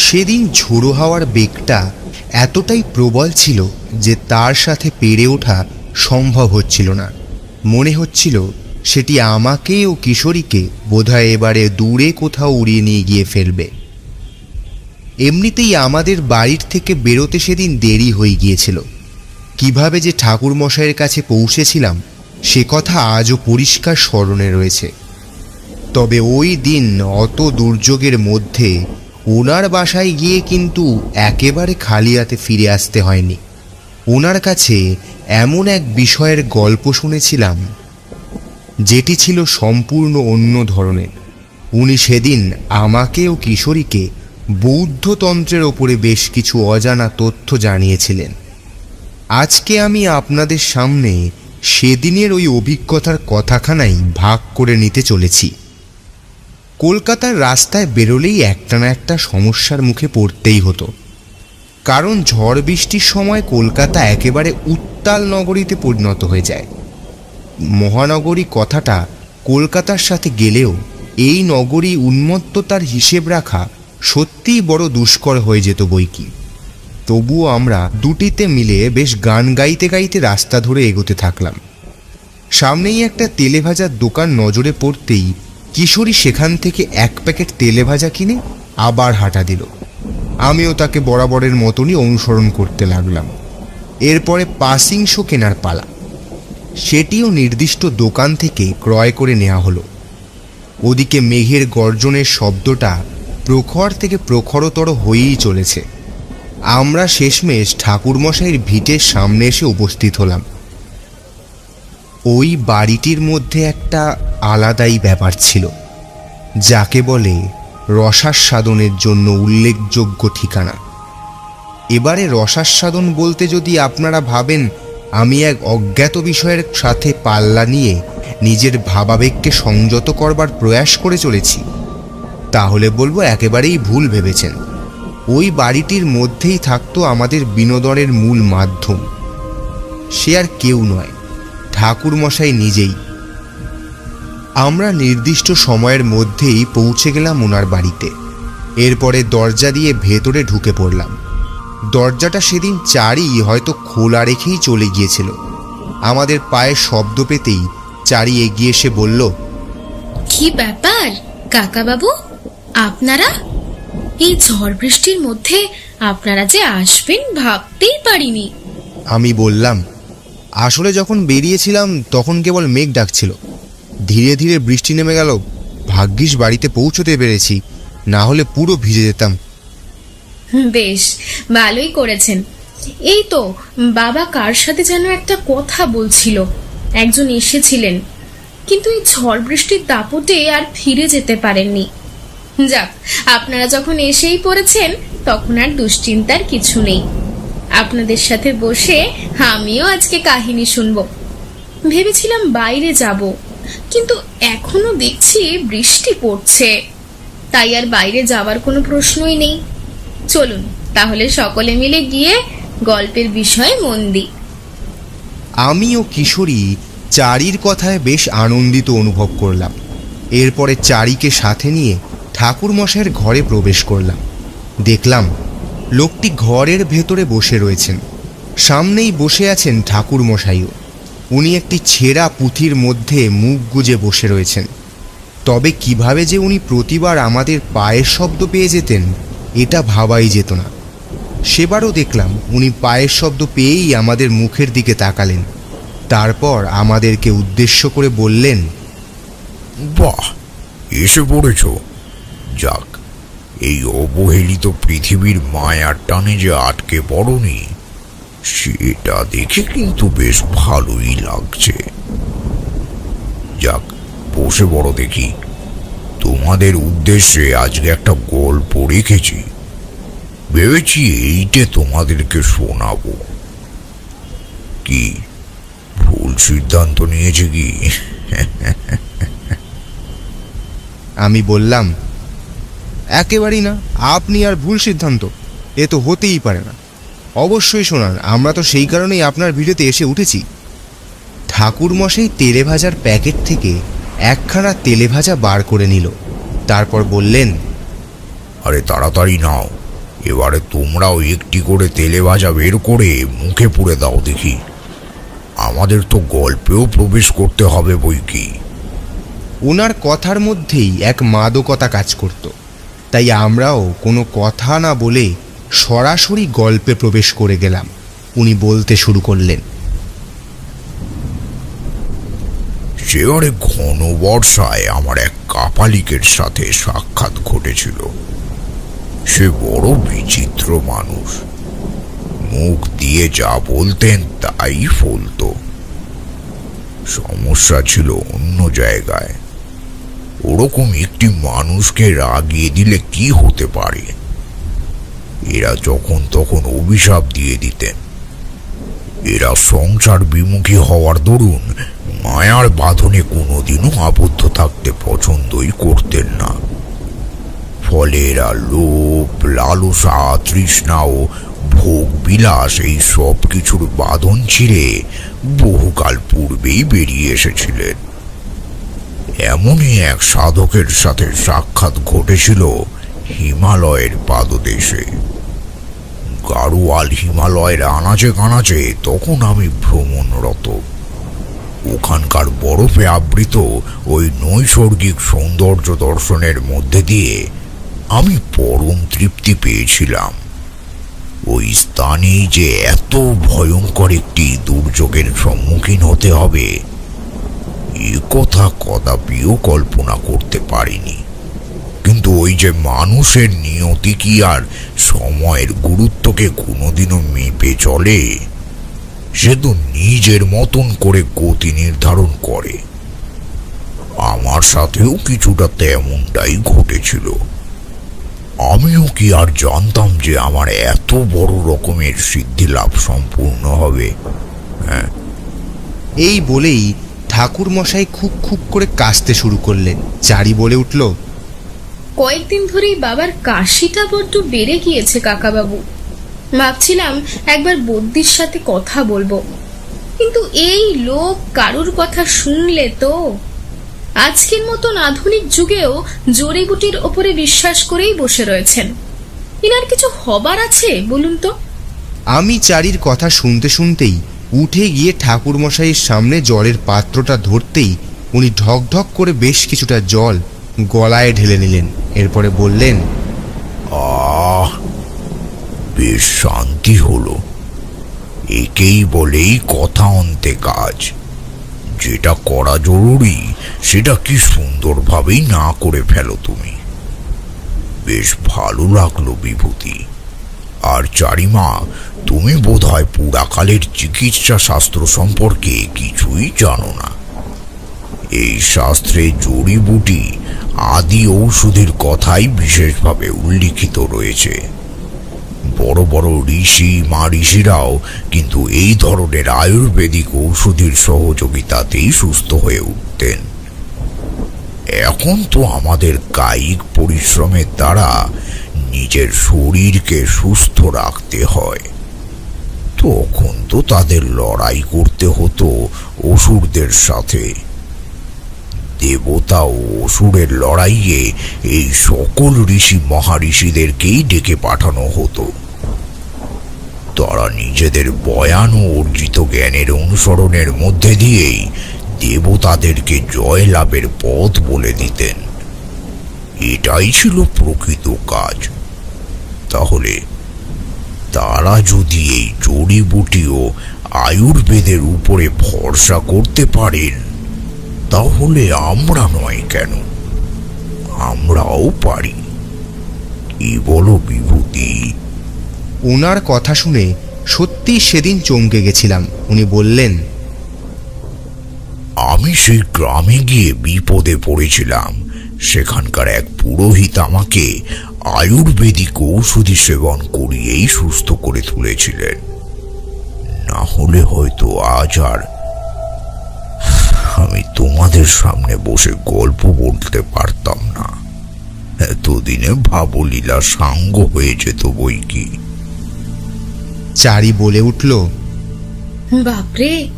সেদিন ঝোড়ো হাওয়ার বেগটা এতটাই প্রবল ছিল যে তার সাথে পেরে ওঠা সম্ভব হচ্ছিল না। মনে হচ্ছিল সেটি আমাকে ও কিশোরীকে বোধহয় এবারে দূরে কোথাও উড়িয়ে নিয়ে গিয়ে ফেলবে। এমনিতেই আমাদের বাড়ির থেকে বেরোতে সেদিন দেরি হয়ে গিয়েছিল। কিভাবে যে ঠাকুরমশাইয়ের কাছে পৌঁছেছিলাম সে কথা আজও পরিষ্কার স্মরণে রয়েছে। তবে ওই দিন অত দুর্যোগের মধ্যে ওনার বাসায় গিয়ে কিন্তু একেবারে খালি হাতে ফিরে আসতে হয়নি। ওনার কাছে এমন এক বিষয়ের গল্প শুনেছিলাম যেটি ছিল সম্পূর্ণ অন্য ধরনের। উনি সেদিন আমাকে ও কিশোরীকে বৌদ্ধতন্ত্রের ওপরে বেশ কিছু অজানা তথ্য জানিয়েছিলেন। আজকে আমি আপনাদের সামনে সেদিনের ওই অভিজ্ঞতার কথাখানাই ভাগ করে নিতে চলেছি। কলকাতার রাস্তায় বেরোলেই একটা না একটা সমস্যার মুখে পড়তেই হতো, কারণ ঝড় বৃষ্টির সময় কলকাতা একেবারে উত্তাল নগরীতে পরিণত হয়ে যায়। মহানগরী কথাটা কলকাতার সাথে গেলেও এই নগরী উন্মত্ততার হিসেব রাখা সত্যিই বড় দুষ্কর হয়ে যেত বৈকি। তবুও আমরা দুটিতে মিলে বেশ গান গাইতে গাইতে রাস্তা ধরে এগোতে থাকলাম। সামনেই একটা তেলে ভাজার দোকান নজরে পড়তেই কিশোরী সেখান থেকে এক প্যাকেট তেলে ভাজা কিনে আবার হাঁটা দিল। আমিও তাকে বরাবরের মতনই অনুসরণ করতে লাগলাম। এরপরে পাসিং শো কেনার পালা। সেটিও নির্দিষ্ট দোকান থেকে ক্রয় করে নেওয়া হলো। ওদিকে মেঘের গর্জনের শব্দটা প্রখর থেকে প্রখরতর হয়েই চলেছে। আমরা শেষমেশ ঠাকুরমশাইয়ের ভিটের সামনে এসে উপস্থিত হলাম। ওই বাড়িটির মধ্যে একটা আলাদাই ব্যাপার ছিল, যাকে বলে রসাস্বাদনের জন্য উল্লেখযোগ্য ঠিকানা। এবারে রসাস্বাদন বলতে যদি আপনারা ভাবেন আমি এক অজ্ঞাত বিষয়ের সাথে পাল্লা নিয়ে নিজের ভাবাবেগকে সংযত করবার প্রয়াস করে চলেছি, তাহলে বলবো একেবারেই ভুল ভেবেছেন। ওই বাড়িটির মধ্যেই থাকতো আমাদের বিনোদনের মূল মাধ্যম। সে আর কেউ নয়, ঠাকুরমশাই নিজেই। আমরা নির্দিষ্ট সময়ের মধ্যেই পৌঁছে গেলাম ওনার বাড়িতে। এরপরে দরজা দিয়ে ভেতরে ঢুকে পড়লাম। দরজাটা সেদিন চারি হয়তো খোলা রেখেই চলে গিয়েছিল। আমাদের পায়ের শব্দ পেতেই চারি এগিয়ে এসে বলল, কি ব্যাপার কাকাবাবু, আপনারা এই ঝড় বৃষ্টির মধ্যে আপনারা যে আসবেন ভাবতেই পারিনি। আমি বললাম, আসলে যখন বেরিয়েছিলাম তখন কেবল মেঘ ডাকছিল, ধীরে ধীরে বৃষ্টি নেমে গেল। ভাগ্যিস বাড়িতে পৌঁছতে পেরেছি, না হলে পুরো ভিজে যেতাম। বেশ ভালোই করেছেন। এই তো বাবা কার সাথে যেন একটা কথা বলছিল, একজন এসেছিলেন, কিন্তু এই ঝড় বৃষ্টির দাপটে আর ফিরে যেতে পারেননি। যাক, আপনারা যখন এসেই পড়েছেন তখন আর দুশ্চিন্তার কিছু নেই। আপনাদের সাথে বসে আমিও আজকে কাহিনী শুনবো। ভেবেছিলাম বাইরে যাব, কিন্তু এখনো দেখছি বৃষ্টি পড়ছে, তাই আর বাইরে যাওয়ার কোনো প্রশ্নই নেই। চলুন তাহলে সকলে মিলে গিয়ে গল্পের বিষয়ে মন দিই। আমি ও কিশোরী চারির কথায় বেশ আনন্দিত অনুভব করলাম। এরপরে চারিকে সাথে নিয়ে ঠাকুরমশাইয়ের ঘরে প্রবেশ করলাম। দেখলাম লোকটি ঘরের ভেতরে বসে রয়েছেন। সামনেই বসে আছেন ঠাকুরমশাইও। উনি একটি ছেঁড়া পুঁথির মধ্যে মুখ গুজে বসে রয়েছেন। তবে কিভাবে যে উনি প্রতিবার আমাদের পায়ের শব্দ পেয়ে যেতেন এটা ভাবাই যেত না। সেবারও দেখলাম উনি পায়ের শব্দ পেয়েই আমাদের মুখের দিকে তাকালেন। তারপর আমাদেরকে উদ্দেশ্য করে বললেন, বাহ, এসে পড়েছ। যাক, এই অবহেলিত পৃথিবীর মায়ার টানে যে আটকে পড়নি সেটা দেখে কিন্তু বেশ ভালোই লাগছে। যাক, বসে বড় দেখি। তোমাদের উদ্দেশ্যে আজকে একটা গল্প রেখেছি, ভেবেছি এইটে তোমাদেরকে শোনাবো। কি ভুল সিদ্ধান্ত নিয়েছে কি? আমি বললাম, একেবারেই না, আপনি আর ভুল সিদ্ধান্ত এ তো হতেই পারে না। অবশ্যই শোনান, আমরা তো সেই কারণেই আপনার ভিডিওতে এসে উঠেছি। ঠাকুরমশাই তেলে ভাজার প্যাকেট থেকে একখানা তেলে ভাজা বার করে নিল। তারপর বললেন, আরে তাড়াতাড়ি নাও, এবারে তোমরাও একটি করে তেলে ভাজা বের করে মুখে পুরে দাও দেখি। আমাদের তো গল্পেও প্রবেশ করতে হবে বই কি। ওনার কথার মধ্যেই এক মাদকতা কাজ করত, তাই আমরাও কোনো কথা না বলে সরাসরি গল্পে প্রবেশ করে গেলাম। উনি বলতে শুরু করলেন। সেবারে ঘন বর্ষায় আমার এক কাপালিকের সাথে সাক্ষাৎ ঘটেছিল। সে বড় বিচিত্র মানুষ, মুখ দিয়ে যা বলতেন তাই ফলত। সমস্যা ছিল অন্য জায়গায়। ওরকম একটি মানুষকে রাগিয়ে দিলে কি হতে পারে? এরা যখন তখন অভিশাপ দিয়ে দিতেন। এরা সংসার বিমুখী হওয়ার দরুন মায়ার বাঁধনে কোনোদিনও আবদ্ধ থাকতে পছন্দই করতেন না। ফলে এরা লোভ, লালসা, তৃষ্ণা ও ভোগ বিলাস এই সব কিছুর বাঁধন ছিঁড়ে বহুকাল পূর্বেই বেরিয়ে এসেছিলেন। এমনই এক সাধকের সাথে সাক্ষাৎ ঘটেছিল হিমালয়ের পাদদেশে। গাড়োয়াল হিমালয়ের আনাচে কানাচে তখন আমি ভ্রমণরত। ওখানকার বরফে আবৃত ওই নৈসর্গিক সৌন্দর্য দর্শনের মধ্যে দিয়ে আমি পরম তৃপ্তি পেয়েছিলাম। ওই স্থানেই যে এত ভয়ঙ্কর একটি দুর্যোগের সম্মুখীন হতে হবে এ কথা কদাপিও কল্পনা করতে পারিনি। কিন্তু ওই যে মানুষের নিয়তি কি আর সময়ের গুরুত্বকে কোনোদিনও মেপে চলে? সে তো নিজের মতন করে গতি নির্ধারণ করে। আমার সাথেও কিছুটা তেমনটাই ঘটেছিল। আমিও কি আর জানতাম যে আমার এত বড় রকমের সিদ্ধি লাভ সম্পূর্ণ হবে? হ্যাঁ। এই বলেই ঠাকুর মশাই খুব খুব করে কাশতে শুরু করলেন। চারি বলে উঠল, কয়েকদিন ধরেই বাবার কাশিটা বড্ড বেড়ে গিয়েছে কাকাবাবু। ভাবছিলাম একবার বদ্যির সাথে কথা বলবো, কিন্তু এই লোক কারুর কথা শুনলে তো। আজকের মতন আধুনিক যুগেও জড়িবুটির ওপরে বিশ্বাস করেই বসে রয়েছেন। ইনার কিছু হবার আছে বলুন তো? আমি চারির কথা শুনতে শুনতেই উঠে গিয়ে ঠাকুর মশাইয়ের সামনে জলের পাত্রটা ধরতেই উনি ঢক ঢক করে বেশ কিছুটা জল গলায় ঢেলে নিলেন। এরপরে বললেন, আহ, বেশ শান্তি হলো। একেই বলেই কথা অন্তে কাজ। যেটা করা জরুরি সেটা কি সুন্দরভাবেই না করে ফেলো তুমি। বেশ ভালো লাগলো বিভূতি। আর চারিমা, তুমি বোধহয় পুরাকালের চিকিৎসা শাস্ত্র সম্পর্কে কিছুই জানো না। এই শাস্ত্রে জড়িবুটি আদি ঔষধির কথাই বিশেষভাবে উল্লিখিত রয়েছে। বড় বড় ঋষি ঋষিরাও কিন্তু এই ধরনের আয়ুর্বেদিক ঔষধির সহযোগিতাতেই সুস্থ হয়ে উঠতেন। এখন তো আমাদের কায়িক পরিশ্রমের দ্বারা নিজের শরীরকে সুস্থ রাখতে হয়। তখন তো তাদের লড়াই করতে হতো অসুরদের সাথে। দেবতা ও অসুরের লড়াইয়ে এই সকল ঋষি মহাঋষিদেরকেই ডেকে পাঠানো হতো। তারা নিজেদের বয়ান ও অর্জিত জ্ঞানের অনুসরণের মধ্যে দিয়েই দেবতাদেরকে জয় লাভের পথ বলে দিতেন। এটাই ছিল প্রকৃত কাজ। তাহলে তারা যদি এই জড়িবুটি ও আয়ুর্বেদের উপরে ভরসা করতে পারেন, তাহলে আমরা নয় কেন? আমরাও পারি। কি বলো বিভূতি? ওনার কথা শুনে সত্যি সেদিন চমকে গেছিলাম। উনি বললেন, আমি সেই গ্রামে গিয়ে বিপদে পড়েছিলাম। সেখানকার এক পুরোহিত আমাকে আয়ুর্বেদিক ঔষধি সেবন করিয়েই সুস্থ করে তুলেছিলেন। না হলে হয়তো আজ আর আমি তোমাদের সামনে বসে গল্প বলতে পারতাম না। এতদিনে ভাবলীলা সাঙ্গ হয়ে যেত বই কি। চারি বলে উঠল, বাপরে,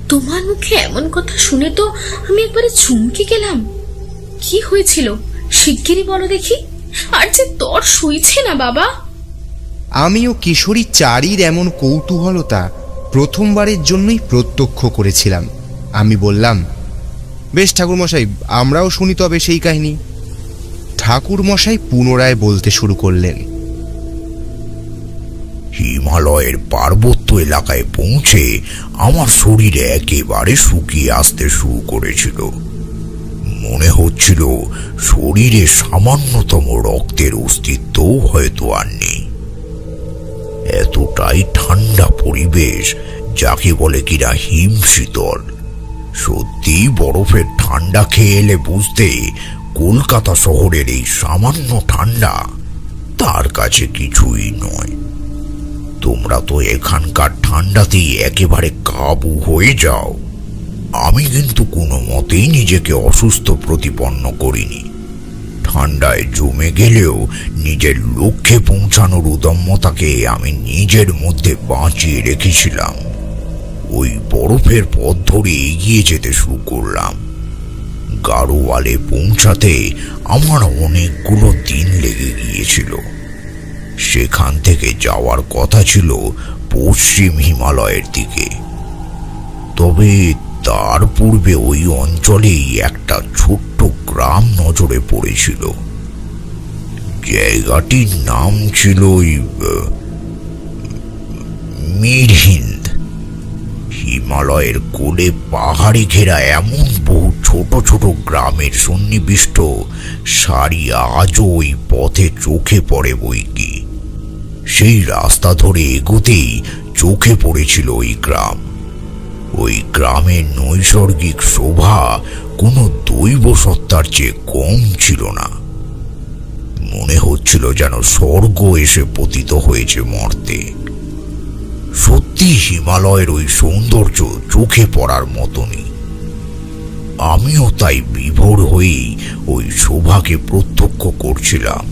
তোমার মুখে এমন কথা শুনে তো আমি একবারে চমকে গেলাম। কি হয়েছিল শিগগিরই বলো দেখি। আর যে তর সইছে না বাবা। আমিও কিশোরী চারির এমন কৌতূহলতা প্রথমবারের জন্যই প্রত্যক্ষ করেছিলাম। আমি বললাম, বেশ ঠাকুরমশাই, আমরাও শুনি তবে সেই কাহিনী। ঠাকুরমশাই পুনরায় বলতে শুরু করলেন। হিমালয়ের পার্বত্য এলাকায় পৌঁছে আমার শরীর একেবারে শুকিয়ে আসতে শুরু করেছিল। মনে হচ্ছিল শরীরে সামান্যতম রক্তের অস্তিত্বও হয়তো আর নেই। এতটাই ঠান্ডা পরিবেশ, যাকে বলে কিনা হিমশীতল। সত্যি বরফের ঠান্ডা খেয়ে এলে বুঝতে কলকাতা শহরের এই সামান্য ঠান্ডা তার কাছে কিছুই নয়। তোমরা তো এখানকার ঠান্ডাতেই একেবারে কাবু হয়ে যাও। আমি কিন্তু কোনো মতেই নিজেকে অসুস্থ প্রতিপন্ন করিনি। ঠান্ডায় জমে গেলেও নিজের লক্ষ্যে পৌঁছানোর উদ্যমতাকে আমি নিজের মধ্যে বাঁচিয়ে রেখেছিলাম। ওই বরফের পথ ধরে এগিয়ে যেতে শুরু করলাম। গাড়োয়ালে পৌঁছাতে আমার অনেকগুলো দিন লেগে গিয়েছিল। সেখান থেকে যাওয়ার কথা ছিল পশ্চিম হিমালয়ের দিকে। তবে তার পূর্বে ওই অঞ্চলেই একটা ছোট্ট গ্রাম নজরে পড়েছিল। জায়গাটির নাম ছিল মিরহিন্দ। হিমালয়ের কোলে পাহাড়ে ঘেরা এমন বহু ছোট ছোট গ্রামের সন্নিবিষ্ট সারি আজও ওই পথে চোখে পড়ে বইকি। সেই রাস্তা ধরে এগোতেই চোখে পড়েছিল ওই গ্রাম। ওই গ্রামের নৈসর্গিক শোভা কোনো দৈব সত্তার চেয়ে কম ছিল না। মনে হচ্ছিল যেন স্বর্গ এসে পতিত হয়েছে মর্তে। সত্যি হিমালয়ের ওই সৌন্দর্য চোখে পড়ার মতনই। আমিও তাই বিভোর হয়েই ওই শোভাকে প্রত্যক্ষ করছিলাম।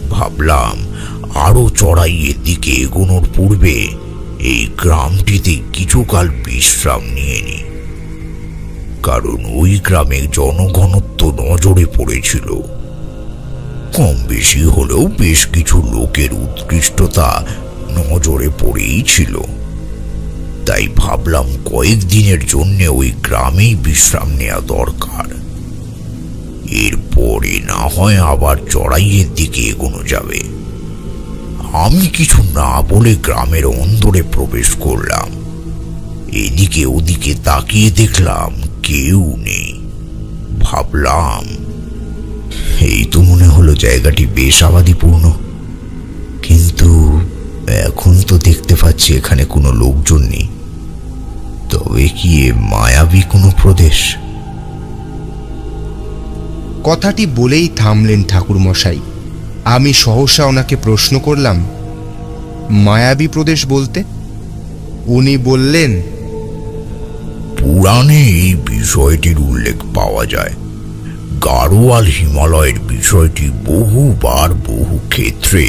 ভাবলাম আরো চড়াইয়ের দিকে এগোনোর পূর্বে এই গ্রামটিতে কিছুকাল বিশ্রাম নিয়ে নি। কারণ ওই গ্রামে জনঘনত্ব নজরে পড়েছিল। কম বেশি হলেও বেশ কিছু লোকের উৎকৃষ্টতা নজরে পড়েই ছিল। তাই ভাবলাম কয়েকদিনের জন্য ওই গ্রামেই বিশ্রাম নেওয়া দরকার। এরপরে না হয় আবার চড়াইয়ের দিকে এগোনো যাবে। আমি কিছু না বলে গ্রামের অন্দরে প্রবেশ করলাম। এদিকে ওদিকে তাকিয়ে দেখলাম কেউ নেই। ভাবলাম, এই তো মনে হলো জায়গাটি বেশ আবাদিপূর্ণ, কিন্তু এখন তো দেখতে পাচ্ছি এখানে কোনো লোকজন নেই। তবে কি এ মায়াবী কোনো প্রদেশ? কথাটি বলেই থামলেন ঠাকুরমশাই। আমি সহসা ওনাকে প্রশ্ন করলাম, মায়াবী প্রদেশ বলতে? উনি বললেন, পুরাণে এই বিষয়টির উল্লেখ পাওয়া যায়। গাড়োয়াল হিমালয়ের বিষয়টি বহুবার বহু ক্ষেত্রে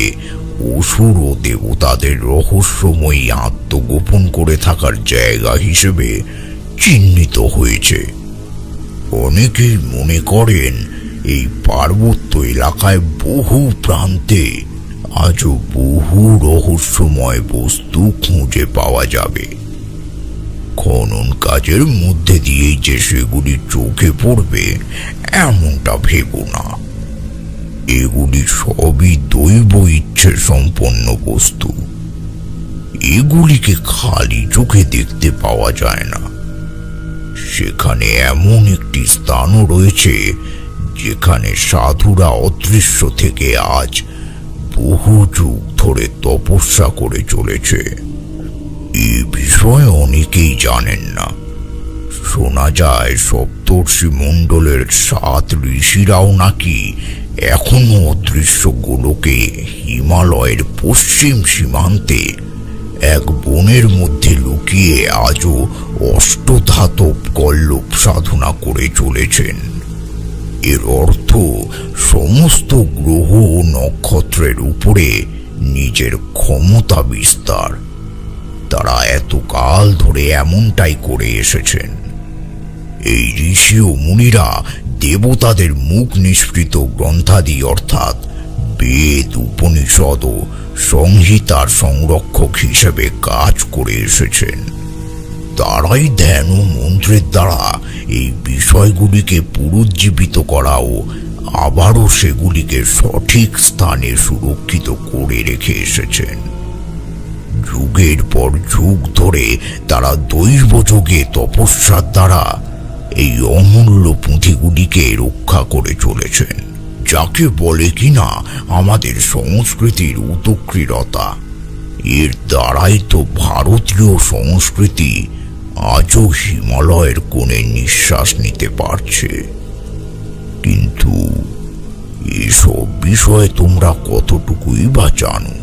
অসুর ও দেবতাদের রহস্যময়ী আত্মগোপন করে থাকার জায়গা হিসেবে চিহ্নিত হয়েছে। অনেকেই মনে করেন এই পার্বত্য এলাকায় বহু প্রান্তে আজও বহু রহস্যময় বস্তু খুঁজে পাওয়া যাবে। খনন কাজের মধ্যে দিয়েই যে সেগুলি চোখে পড়বে এমনটা ভেবো না। এগুলি সবই দৈব ইচ্ছে সম্পন্ন বস্তু। এগুলিকে খালি চোখে দেখতে পাওয়া যায় না। সেখানে এমন একটি স্থানও রয়েছে যেখানে সাধুরা অদৃশ্য থেকে আজ বহু যুগ ধরে তপস্যা করে চলেছে। এ বিষয়ে অনেকেই জানেন না। শোনা যায় সপ্তর্ষি মণ্ডলের 7 ঋষিরাও নাকি এখনো অদৃশ্য গোলকে হিমালয়ের পশ্চিম সীমান্তে এক বনের মধ্যে লুকিয়ে আজও অষ্টধাতব কল্লব সাধনা করে চলেছেন। এর অর্থ সমস্ত গ্রহ ও নক্ষত্রের উপরে নিজের ক্ষমতা বিস্তার। তারা এতকাল ধরে এমনটাই করে এসেছেন। এই ঋষি ও মুনিরা দেবতাদের মুখ নিঃসৃত গ্রন্থাদি অর্থাৎ বেদ, উপনিষদ ও সংহিতার সংরক্ষক হিসেবে কাজ করে এসেছেন। তারাই ধ্যান ও মন্ত্রের দ্বারা এই বিষয়গুলিকে পুনরুজ্জীবিত করা ও আবারও সেগুলিকে সঠিক স্থানে সুরক্ষিত করে রেখে এসেছেন। যুগের পর যুগ ধরে তারা দৈবযোগে তপস্যার দ্বারা এই অমূল্য পুঁথিগুলিকে রক্ষা করে চলেছেন, যাকে বলে কিনা আমাদের সংস্কৃতির উৎকৃষ্টতা। এর দ্বারাই তো ভারতীয় সংস্কৃতি আজও হিমালয়ের কোণে নিঃশ্বাস নিতে পারছে। কিন্তু এসব বিষয়ে তোমরা কতটুকুই বা জানো?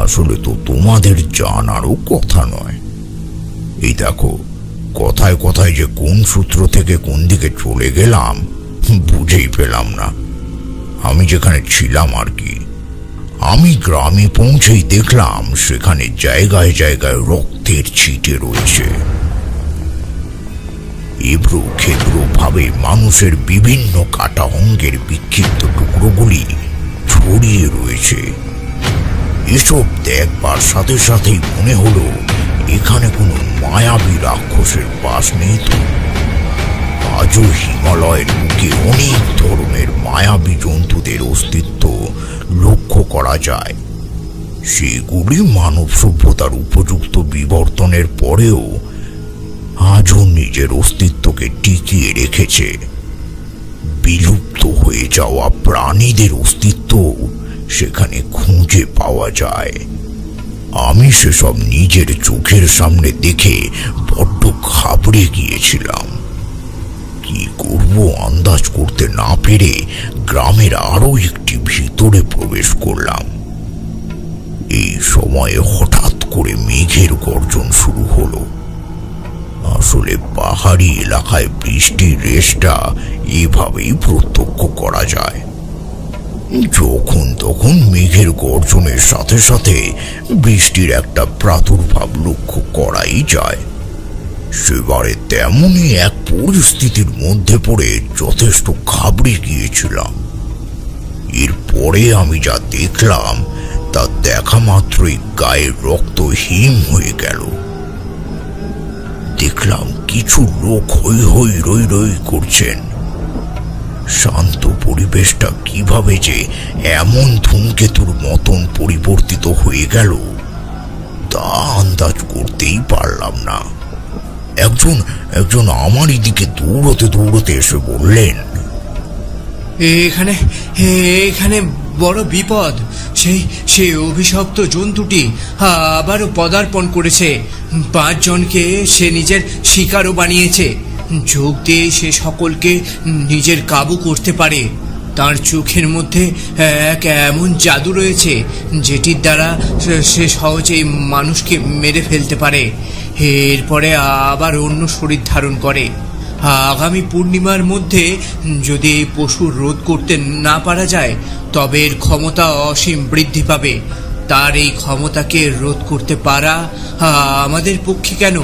আসলে তো তোমাদের জানারও কথা নয়। এই দেখো, কথায় কথায় যে কোন সূত্র থেকে কোন দিকে চলে গেলাম বুঝেই পেলাম না। আমি যেখানে ছিলাম আর কি, আমি গ্রামে পৌঁছেই দেখলাম সেখানে জায়গায় জায়গায় রক্তের ছিটে রয়েছে। এবড়ো খেবড়ো ভাবে মানুষের বিভিন্ন কাটা অঙ্গের বিক্ষিপ্ত টুকরোগুলি ছড়িয়ে রয়েছে। এসব দেখবার সাথে সাথেই মনে হলো এখানে কোনো মায়াবী রাক্ষসের বাস নেই তো। আজও হিমালয়ের বুকে অনেক ধরনের মায়াবী জন্তুদের অস্তিত্ব লক্ষ্য করা যায়। সেগুলি মানব সভ্যতার উপযুক্ত বিবর্তনের পরেও আজও নিজের অস্তিত্বকে টিকিয়ে রেখেছে। বিলুপ্ত হয়ে যাওয়া প্রাণীদের অস্তিত্ব সেখানে খুঁজে পাওয়া যায়। আমি সেসব নিজের চোখের সামনে দেখে বড্ড ঘাবড়ে গিয়েছিলাম। কি করব আন্দাজ করতে না পেরে গ্রামের আরো একটি ভিতরে প্রবেশ করলাম। এই সময়ে হঠাৎ করে মেঘের গর্জন শুরু হলো। আসলে পাহাড়ি এলাকায় বৃষ্টির রেশটা এভাবেই প্রত্যক্ষ করা যায়। যখন তখন মেঘের গর্জনের সাথে সাথে বৃষ্টির একটা প্রাদুর্ভাব লক্ষ্য করাই যায়। সেবারে তেমনই এক পরিস্থিতির মধ্যে পড়ে যথেষ্ট ঘাবড়ে গিয়েছিলাম। এরপরে আমি যা দেখলাম তা দেখা মাত্রই গায়ের রক্ত হিম হয়ে গেল। দেখলাম কিছু লোক হৈ হৈ রই রই করছেন। শান্ত পরিবেশটা কিভাবে যে এমন ধূমকেতুর মতন পরিবর্তিত হয়ে গেল তা আন্দাজ করতেই পারলাম না। একজন আমারই দিকে দৌড়তে দৌড়তে এসে বললেন, এখানে বড় বিপদ। সেই অভিশপ্ত জন্তুটি আবারও পদার্পণ করেছে। 5 জনকে সে নিজের শিকারও বানিয়েছে। যোগ দিয়ে সে সকলকে নিজের কাবু করতে পারে। তার চোখের মধ্যে এক এমন জাদু রয়েছে যেটির দ্বারা সে সহজেই মানুষকে মেরে ফেলতে পারে, এরপরে আবার অন্য শরীর ধারণ করে। আগামী পূর্ণিমার মধ্যে যদি এই পশুর রোধ করতে না পারা যায় তবে এর ক্ষমতা অসীম বৃদ্ধি পাবে। তার এই ক্ষমতাকে রোধ করতে পারা আমাদের পক্ষে কেন,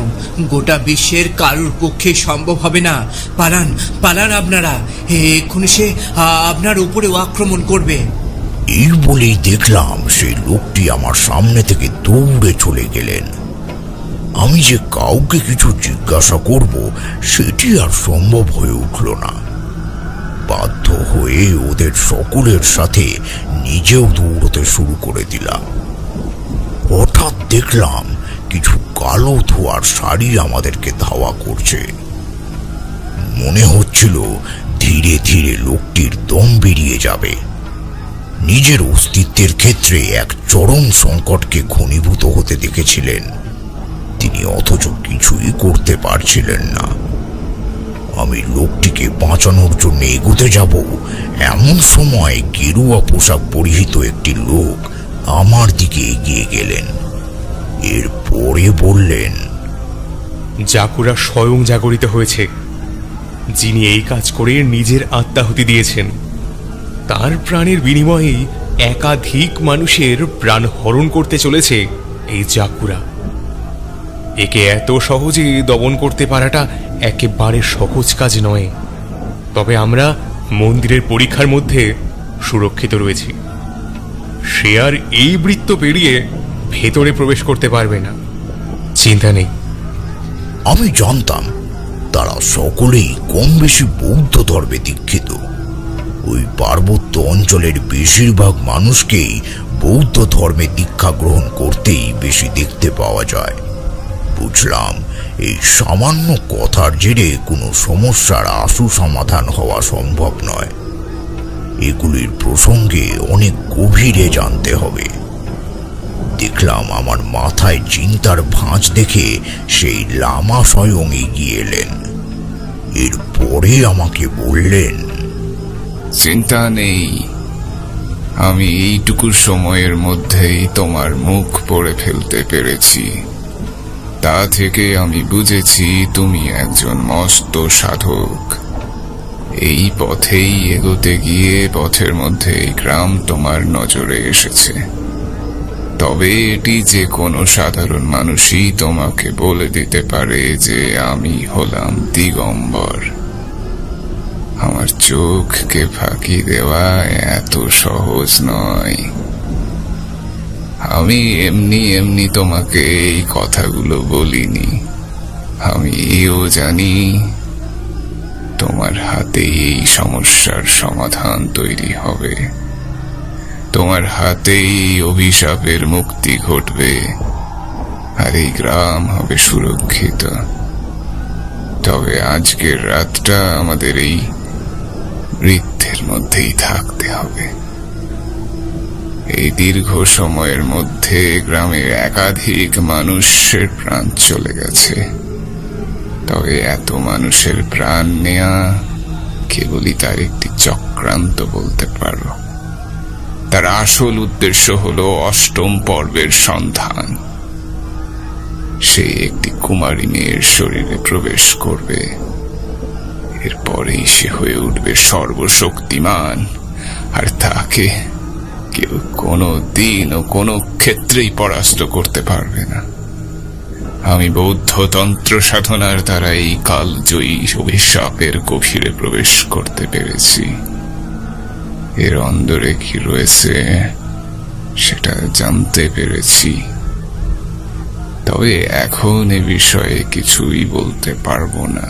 গোটা বিশ্বের কারুর পক্ষে সম্ভব হবে না। পালান আপনারা, এক্ষুনি সে আপনার উপরেও আক্রমণ করবে। এই বলেই দেখলাম সেই লোকটি আমার সামনে থেকে দৌড়ে চলে গেলেন। আমি যে কাউকে কিছু জিজ্ঞাসা করব সেটি আর সম্ভব হয়ে উঠল না। বাধ্য হয়ে ওদের সকলের সাথে নিজেও দৌড়তে শুরু করে দিলাম। হঠাৎ দেখলাম কিছু কালো ধোয়ার শাড়ি আমাদেরকে ধাওয়া করছে। মনে হচ্ছিল ধীরে ধীরে লোকটির দম বেরিয়ে যাবে। নিজের অস্তিত্বের ক্ষেত্রে এক চরম সংকটকে ঘনীভূত হতে দেখেছিলেন তিনি, অথচ কিছুই করতে পারছিলেন না। আমি লোকটিকে বাঁচানোর জন্য এগোতে যাব, এমন সময় গেরুয়া পোশাক পরিহিত একটি লোক আমার দিকে এগিয়ে গেলেন। এরপরে বললেন, জাকুরা স্বয়ং জাগরিত হয়েছে। যিনি এই কাজ করে নিজের আত্মাহুতি দিয়েছেন, তার প্রাণের বিনিময়েই একাধিক মানুষের প্রাণ হরণ করতে চলেছে এই জাকুরা। একে এত সহজে দমন করতে পারাটা একেবারে সহজ কাজ নয়। তবে আমরা মন্দিরের পরীক্ষার মধ্যে সুরক্ষিত রয়েছি। সে আর এই বৃত্ত পেরিয়ে ভেতরে প্রবেশ করতে পারবে না। চিন্তা নেই। আমি জানতাম তারা সকলেই কম বেশি বৌদ্ধ ধর্মে দীক্ষিত। ওই পার্বত্য অঞ্চলের বেশিরভাগ মানুষকেই বৌদ্ধ ধর্মে দীক্ষা গ্রহণ করতেই বেশি দেখতে পাওয়া যায়। বুঝলাম এই সামান্য কথার জেরে কোনো সমস্যার আশু সমাধান হওয়া সম্ভব নয়। এগুলির প্রসঙ্গে অনেক গভীরে জানতে হবে। দেখলাম আমার মাথায় চিন্তার ভাঁজ দেখে সেই লামা স্বয়ং এগিয়ে এলেন। এরপরে আমাকে বললেন, চিন্তা নেই, আমি এইটুকু সময়ের মধ্যেই তোমার মুখ পড়ে ফেলতে পেরেছি। তা থেকে আমি বুঝেছি তুমি একজন মস্ত সাধক। এই পথেই এগোতে গিয়ে পথের মধ্যে এই গ্রাম তোমার নজরে এসেছে। তবে এটি যে কোনো সাধারণ মানুষই তোমাকে বলে দিতে পারে যে আমি হলাম দিগম্বর। আমার চোখকে ফাঁকি দেওয়া এত সহজ নয়। আমি এমনি এমনি তোমাকে এই কথাগুলো বলিনি। আমি এও জানি তোমার হাতে এই সমস্যার সমাধান তৈরি হবে। তোমার হাতেই অভিশাপের মুক্তি ঘটবে, আর এই গ্রাম হবে সুরক্ষিত। তবে আজকের রাতটা আমাদের এই বৃত্তের মধ্যেই থাকতে হবে। এই দীর্ঘ সময়ের মধ্যে গ্রামের একাধিক মানুষের প্রাণ চলে গেছে। তবে এত মানুষের প্রাণ নেয়া কেবলই তার একটি চক্রান্ত বলতে পারো। তার আসল উদ্দেশ্য হলো অষ্টম পর্বের সন্ধান। সে একটি কুমারী মেয়ের শরীরে প্রবেশ করবে, এরপরেই সে হয়ে উঠবে সর্বশক্তিমান, আর তাকে কেউ কোনো দিন ও কোনো ক্ষেত্রেই পরাস্ত করতে পারবে না। আমি বৌদ্ধ তন্ত্র সাধনার দ্বারা এই কালজয়ী অভিশাপের গভীরে প্রবেশ করতে পেরেছি। এর অন্দরে কি রয়েছে সেটা জানতে পেরেছি। তবে এখন এ বিষয়ে কিছুই বলতে পারবো না।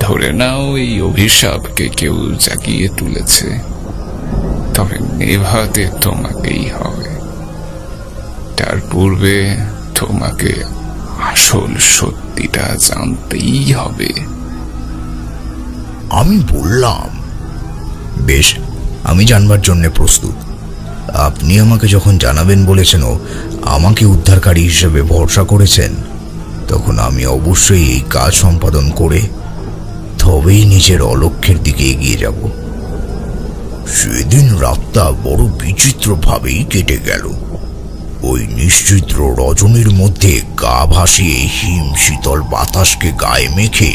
ধরে নাও এই অভিশাপকে কেউ জাগিয়ে তুলেছে, তবে নেভাতে তোমাকেই হবে। তার পূর্বে তোমাকে আসল সত্যিটা জানতেই হবে। আমি বললাম, বেশ, আমি জানবার জন্য প্রস্তুত। আপনি আমাকে যখন জানাবেন বলেছেন ও আমাকে উদ্ধারকারী হিসেবে ভরসা করেছেন, তখন আমি অবশ্যই এই কাজ সম্পাদন করে তবেই নিজের অলক্ষ্যের দিকে এগিয়ে যাব। সেদিন রাতটা বড় বিচিত্রভাবেই কেটে গেল। ওই নিশ্চিত্র রজনীর মধ্যে গা ভাসিয়ে হিম শীতল বাতাসকে গায়ে মেখে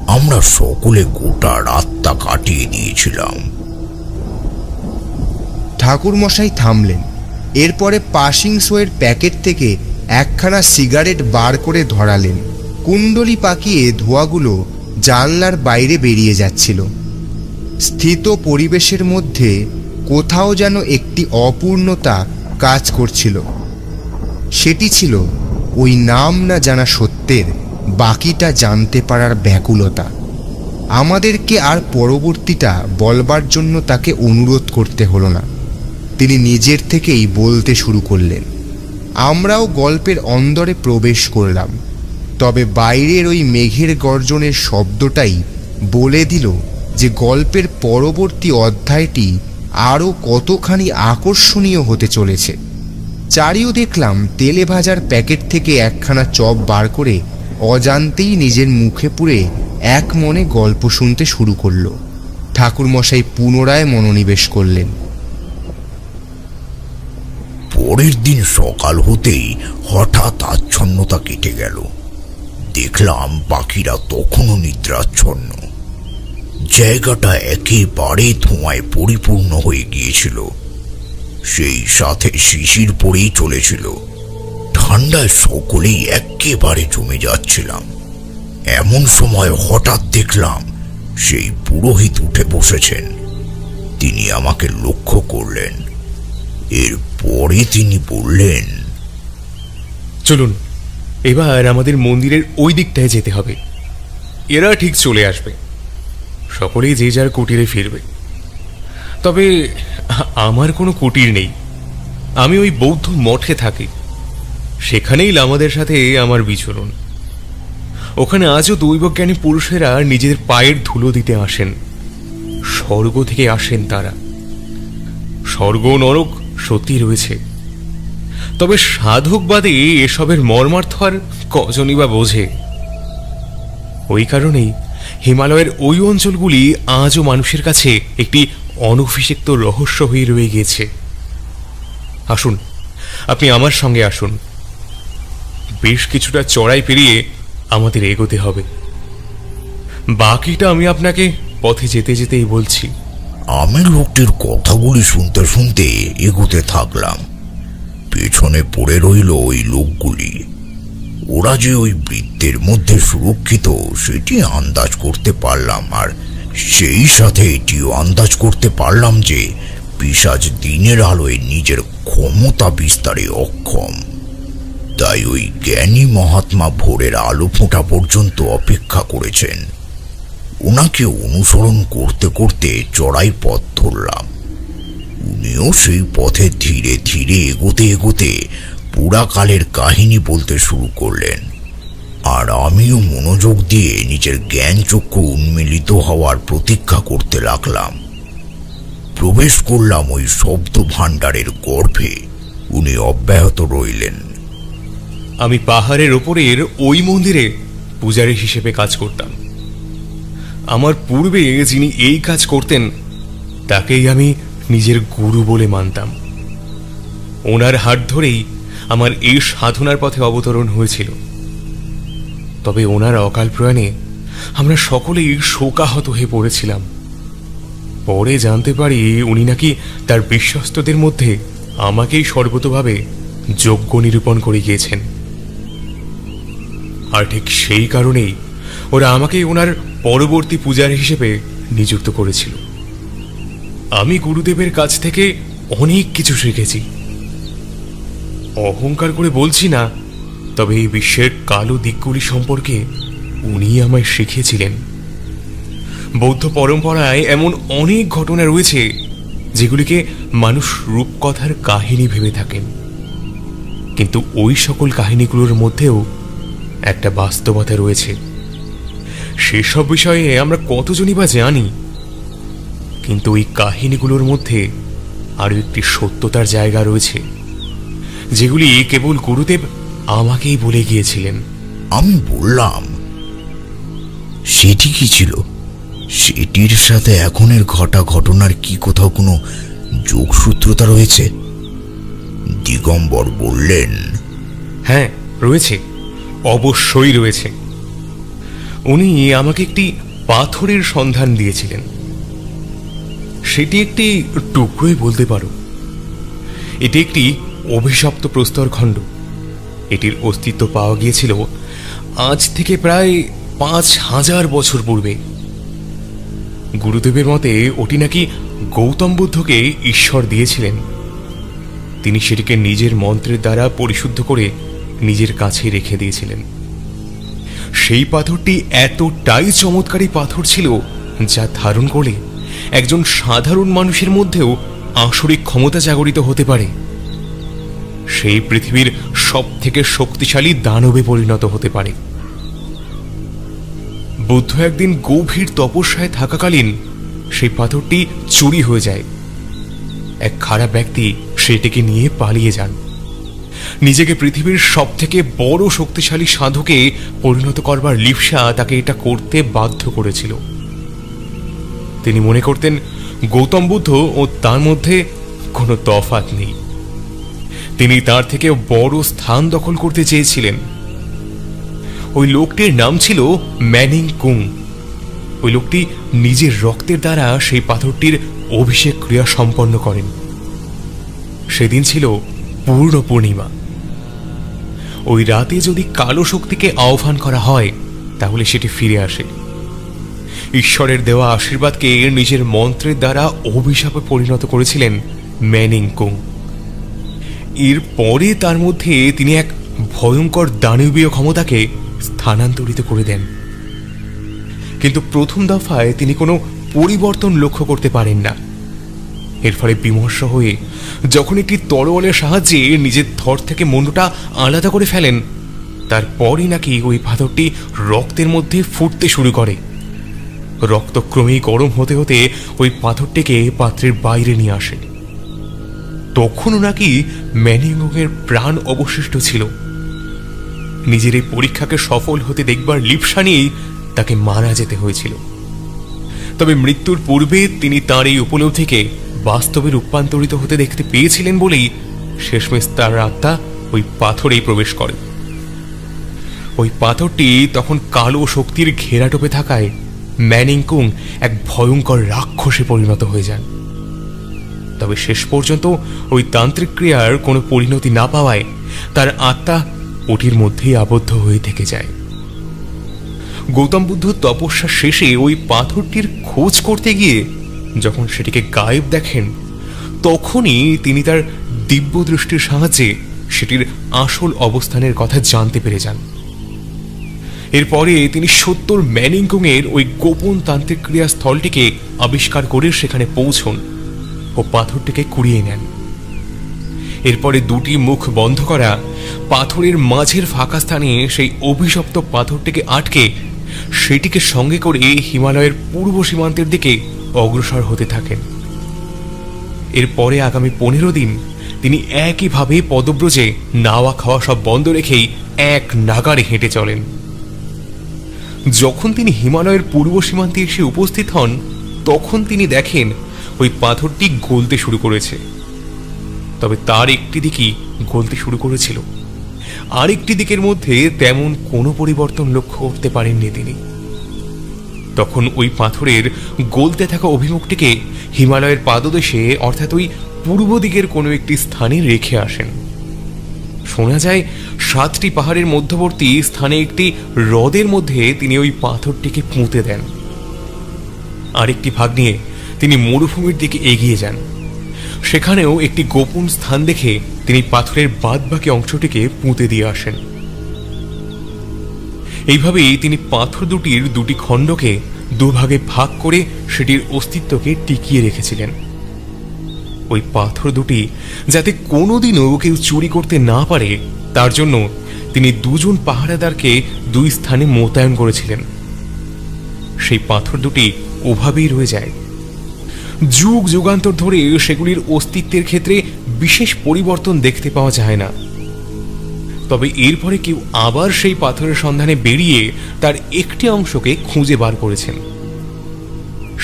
আমরা সকলে গোটা রাতটা কাটিয়ে দিয়েছিলাম। ঠাকুরমশাই থামলেন। এরপরে পাসিং শোয়ের প্যাকেট থেকে একখানা সিগারেট বার করে ধরালেন। কুণ্ডলি পাকিয়ে ধোঁয়াগুলো জানলার বাইরে বেরিয়ে যাচ্ছিল। স্থিত পরিবেশের মধ্যে কোথাও যেন একটি অপূর্ণতা কাজ করছিল। সেটি ছিল ওই নাম না জানা সত্যের বাকিটা জানতে পারার ব্যাকুলতা। আমাদেরকে আর পরবর্তীটা বলবার জন্য তাকে অনুরোধ করতে হলো না, তিনি নিজের থেকেই বলতে শুরু করলেন। আমরাও গল্পের অন্দরে প্রবেশ করলাম। তবে বাইরের ওই মেঘের গর্জনের শব্দটাই বলে দিল যে গল্পের পরবর্তী অধ্যায়টি আরও কতখানি আকর্ষণীয় হতে চলেছে। চারিও দেখলাম তেলে ভাজার প্যাকেট থেকে একখানা চপ বার করে অজান্তেই নিজের মুখে পুরে এক মনে গল্প শুনতে শুরু করল। ঠাকুরমশাই পুনরায় মনোনিবেশ করলেন। পরের দিন সকাল হতেই হঠাৎ আচ্ছন্নতা কেটে গেল। দেখলাম পাখিরা তখনও নিদ্রাচ্ছন্ন। জায়গাটা একেবারে ধোঁয়ায় পরিপূর্ণ হয়ে গিয়েছিল। সেই সাথে শিশির পড়েই চলেছিল। ঠান্ডায় সকলেই একেবারে জমে যাচ্ছিলাম। এমন সময় হঠাৎ দেখলাম সেই পুরোহিত উঠে বসেছেন। তিনি আমাকে লক্ষ্য করলেন। এরপরে তিনি বললেন, চলুন এবার আমাদের মন্দিরের ওই দিকটায় যেতে হবে। এরা ঠিক চলে আসবে, সকলেই যে যার কুটিরে ফিরবে। তবে আমার কোনো কুটির নেই, আমি ওই বৌদ্ধ মঠে থাকি, সেখানেই লামাদের সাথে আমার বিচরণ। ওখানে আজও দৈবজ্ঞানী পুরুষেরা নিজেদের পায়ের ধুলো দিতে আসেন, স্বর্গ থেকে আসেন তারা। স্বর্গ নরক সত্যি রয়েছে, তবে সাধকবাদে এসবের মর্মার্থ আর কজনই বা বোঝে। ওই কারণেই হিমালয়ের ওই অঞ্চলগুলি আজও মানুষের কাছে একটি অনভিষিক্ত রহস্য হয়ে রয়ে গিয়েছে। আসুন, আপনি আমার সঙ্গে আসুন। বেশ কিছুটা চড়াই পেরিয়ে আমাদের এগোতে হবে, বাকিটা আমি আপনাকে পথে যেতে যেতেই বলছি। আমি লোকটির কথাগুলি শুনতে শুনতে এগোতে থাকলাম। পেছনে পড়ে রইল ওই লোকগুলি। ওরা যে ওই বৃত্তের মধ্যে সুরক্ষিত সেটি আন্দাজ করতে পারলাম, আর সেই সাথে এটিও আন্দাজ করতে পারলাম যে পিশাচ দিনের আলোয় নিজের ক্ষমতা বিস্তারে অক্ষম। তাই ওই জ্ঞানী মহাত্মা ভোরের আলো ফোঁটা পর্যন্ত অপেক্ষা করেছেন। ওনাকে অনুসরণ করতে করতে চড়াই পথ ধরলাম। উনিও সেই পথে ধীরে ধীরে এগোতে এগোতে পুরাকালের কাহিনী বলতে শুরু করলেন, আর আমিও মনোযোগ দিয়ে নিজের জ্ঞান চক্ষু উন্মিলিত হওয়ার প্রতীক্ষা করতে লাগলাম। প্রবেশ করলাম ওই শব্দ ভাণ্ডারের গর্ভে। উনি অব্যাহত রইলেন। আমি পাহাড়ের ওপরের ওই মন্দিরে পূজারী হিসেবে কাজ করতাম। আমার পূর্বে যিনি এই কাজ করতেন তাকেই আমি নিজের গুরু বলে মানতাম। ওনার হাত ধরেই আমার এই সাধনার পথে অবতরণ হয়েছিল। তবে ওনার অকাল প্রয়াণে আমরা সকলেই শোকাহত হয়ে পড়েছিলাম। পরে জানতে পারি উনি নাকি তার বিশ্বস্তদের মধ্যে আমাকেই সর্বতোভাবে যোগ্য নিরূপণ করে গিয়েছেন। আর ঠিক সেই কারণেই ওরা আমাকে ওনার পরবর্তী পূজারী হিসেবে নিযুক্ত করেছিল। আমি গুরুদেবের কাছ থেকে অনেক কিছু শিখেছি। অহংকার করে বলছি না, তবে এই বিশ্বের কালো দিকগুলি সম্পর্কে উনি আমায় শিখিয়েছিলেন। বৌদ্ধ পরম্পরায় এমন অনেক ঘটনা রয়েছে যেগুলিকে মানুষ রূপকথার কাহিনী ভেবে থাকেন, কিন্তু ওই সকল কাহিনীগুলোর মধ্যেও একটা বাস্তবতা রয়েছে। সেসব বিষয়ে আমরা কতজনই বা জানি, কিন্তু ওই কাহিনীগুলোর মধ্যে আরো একটি সত্যতার জায়গা রয়েছে, যেগুলি কেবল গুরুদেব আমাকেই বলে গিয়েছিলেন। আমি বললাম, সেটি কি ছিল? সেটির সাথে এখনের ঘটনার কি কোথাও কোনো যোগসূত্রতা রয়েছে? দিগম্বর বললেন, হ্যাঁ রয়েছে, অবশ্যই রয়েছে। উনি আমাকে একটি পাথরের সন্ধান দিয়েছিলেন। সেটি একটি টুকরোই বলতে পারো। এটি একটি অভিশপ্ত প্রস্তরখণ্ড। এটির অস্তিত্ব পাওয়া গিয়েছিল আজ থেকে প্রায় 5000 বছর পূর্বে। গুরুদেবের মতে ওটি নাকি গৌতম বুদ্ধকে ঈশ্বর দিয়েছিলেন। তিনি সেটিকে নিজের মন্ত্রের দ্বারা পরিশুদ্ধ করে নিজের কাছে রেখে দিয়েছিলেন। সেই পাথরটি এতটাই চমৎকারী পাথর ছিল যা ধারণ করলে একজন সাধারণ মানুষের মধ্যেও আসরিক ক্ষমতা জাগরিত হতে পারে। সেই পৃথিবীর সব থেকে শক্তিশালী দানবে পরিণত হতে পারে। বুদ্ধ একদিন গভীর তপস্যায় থাকাকালীন সেই পাথরটি চুরি হয়ে যায়। এক খারাপ ব্যক্তি সেটিকে নিয়ে পালিয়ে যান। নিজেকে পৃথিবীর সব থেকে বড় শক্তিশালী সাধকে পরিণত করবার লিপ্সা তাকে এটা করতে বাধ্য করেছিল। তিনি মনে করতেন গৌতম বুদ্ধ ও তার মধ্যে কোনো তফাৎ নেই। তিনি তার থেকে বড় স্থান দখল করতে চেয়েছিলেন। ওই লোকটির নাম ছিল ম্যানিং কুং। ওই লোকটি নিজের রক্তের দ্বারা সেই পাথরটির অভিষেক ক্রিয়া সম্পন্ন করেন। সেদিন ছিল পূর্ণ পূর্ণিমা। ওই রাতে যদি কালো শক্তিকে আহ্বান করা হয় তাহলে সেটি ফিরে আসে। ঈশ্বরের দেওয়া আশীর্বাদকে নিজের মন্ত্রের দ্বারা অভিশাপে পরিণত করেছিলেন ম্যানিং কুং। এরপরে তার মধ্যে তিনি এক ভয়ঙ্কর দানবীয় ক্ষমতাকে স্থানান্তরিত করে দেন। কিন্তু প্রথম দফায় তিনি কোনো পরিবর্তন লক্ষ্য করতে পারেন না। এর ফলে বিমর্ষ হয়ে যখন একটি তরোয়ালের সাহায্যে নিজের ধর থেকে মুন্ডটা আলাদা করে ফেলেন, তারপরই নাকি ওই পাথরটি রক্তের মধ্যে ফুটতে শুরু করে। রক্ত ক্রমেই গরম হতে হতে ওই পাথরটিকে পাত্রের বাইরে নিয়ে আসে। তখনও নাকি ম্যানিংয়ের প্রাণ অবশিষ্ট ছিল। নিজের এই পরীক্ষাকে সফল হতে দেখবার লিপ্সা নিয়েই তাকে মারা যেতে হয়েছিল। তবে মৃত্যুর পূর্বে তিনি তার এই উপলব্ধিকে বাস্তবে রূপান্তরিত হতে দেখতে পেয়েছিলেন বলেই শেষমেশ তার আত্মা ওই পাথরেই প্রবেশ করে। ওই পাথরটি তখন কালো শক্তির ঘেরাটোপে থাকায় ম্যানিং কুং এক ভয়ঙ্কর রাক্ষসে পরিণত হয়ে যান। তবে শেষ পর্যন্ত ওই তান্ত্রিক ক্রিয়ার কোনো পরিণতি না পাওয়ায় তার আত্মা ওটির মধ্যেই আবদ্ধ হয়ে থেকে যায়। গৌতম বুদ্ধ তপস্যা শেষে ওই পাথরটির খোঁজ করতে গিয়ে যখন সেটিকে গায়েব দেখেন, তখনই তিনি তার দিব্য দৃষ্টির সাহায্যে সেটির আসল অবস্থানের কথা জানতে পেরে যান। এরপরে তিনি ৭০ ম্যানিংকুংয়ের ওই গোপন তান্ত্রিক ক্রিয়াস্থলটিকে আবিষ্কার করে সেখানে পৌঁছন ও পাথরটিকে কুড়িয়ে নেন। এরপরে দুটি মুখ বন্ধ করা পাথরের মাঝের ফাঁকা স্থানে সেই অভিশপ্ত পাথরটিকে আটকে সেটিকে সঙ্গে করে হিমালয়ের পূর্ব সীমান্তের দিকে অগ্রসর হতে থাকেন। এরপরে আগামী ১৫ দিন তিনি একইভাবে পদব্রজে নাওয়া খাওয়া সব বন্ধ রেখেই এক নাগাড়ে হেঁটে চলেন। যখন তিনি হিমালয়ের পূর্ব সীমান্তে এসে উপস্থিত হন, তখন তিনি দেখেন ওই পাথরটি গলতে শুরু করেছে। তবে তার একটি দিকই গলতে শুরু করেছিল, আরেকটি দিকের মধ্যে তেমন কোনো পরিবর্তন লক্ষ্য করতে পারেননি তিনি। তখন ওই পাথরের গলতে থাকা অভিমুখটিকে হিমালয়ের পাদদেশে অর্থাৎ ওই পূর্ব দিকের কোনো একটি স্থানে রেখে আসেন। শোনা যায় ৭টি পাহাড়ের মধ্যবর্তী স্থানে একটি হ্রদের মধ্যে তিনি ওই পাথরটিকে পুঁতে দেন। আরেকটি ভাগ নিয়ে তিনি মরুভূমির দিকে এগিয়ে যান। সেখানেও একটি গোপন স্থান দেখে তিনি পাথরের বাদবাকি অংশটিকে পুঁতে দিয়ে আসেন। এইভাবেই তিনি পাথর দুটির দুটি খণ্ডকে দুভাগে ভাগ করে সেটির অস্তিত্বকে টিকিয়ে রেখেছিলেন। ওই পাথর দুটি যাতে কোনোদিনও কেউ চুরি করতে না পারে, তার জন্য তিনি দুজন পাহারাদারকে দুই স্থানে মোতায়েন করেছিলেন। সেই পাথর দুটি ওভাবেই রয়ে যায়। যুগ যুগান্তর ধরে সেগুলির অস্তিত্বের ক্ষেত্রে বিশেষ পরিবর্তন দেখতে পাওয়া যায় না। তবে এরপরে কেউ আবার সেই পাথরের সন্ধানে বেরিয়ে তার একটি অংশকে খুঁজে বার করেছেন।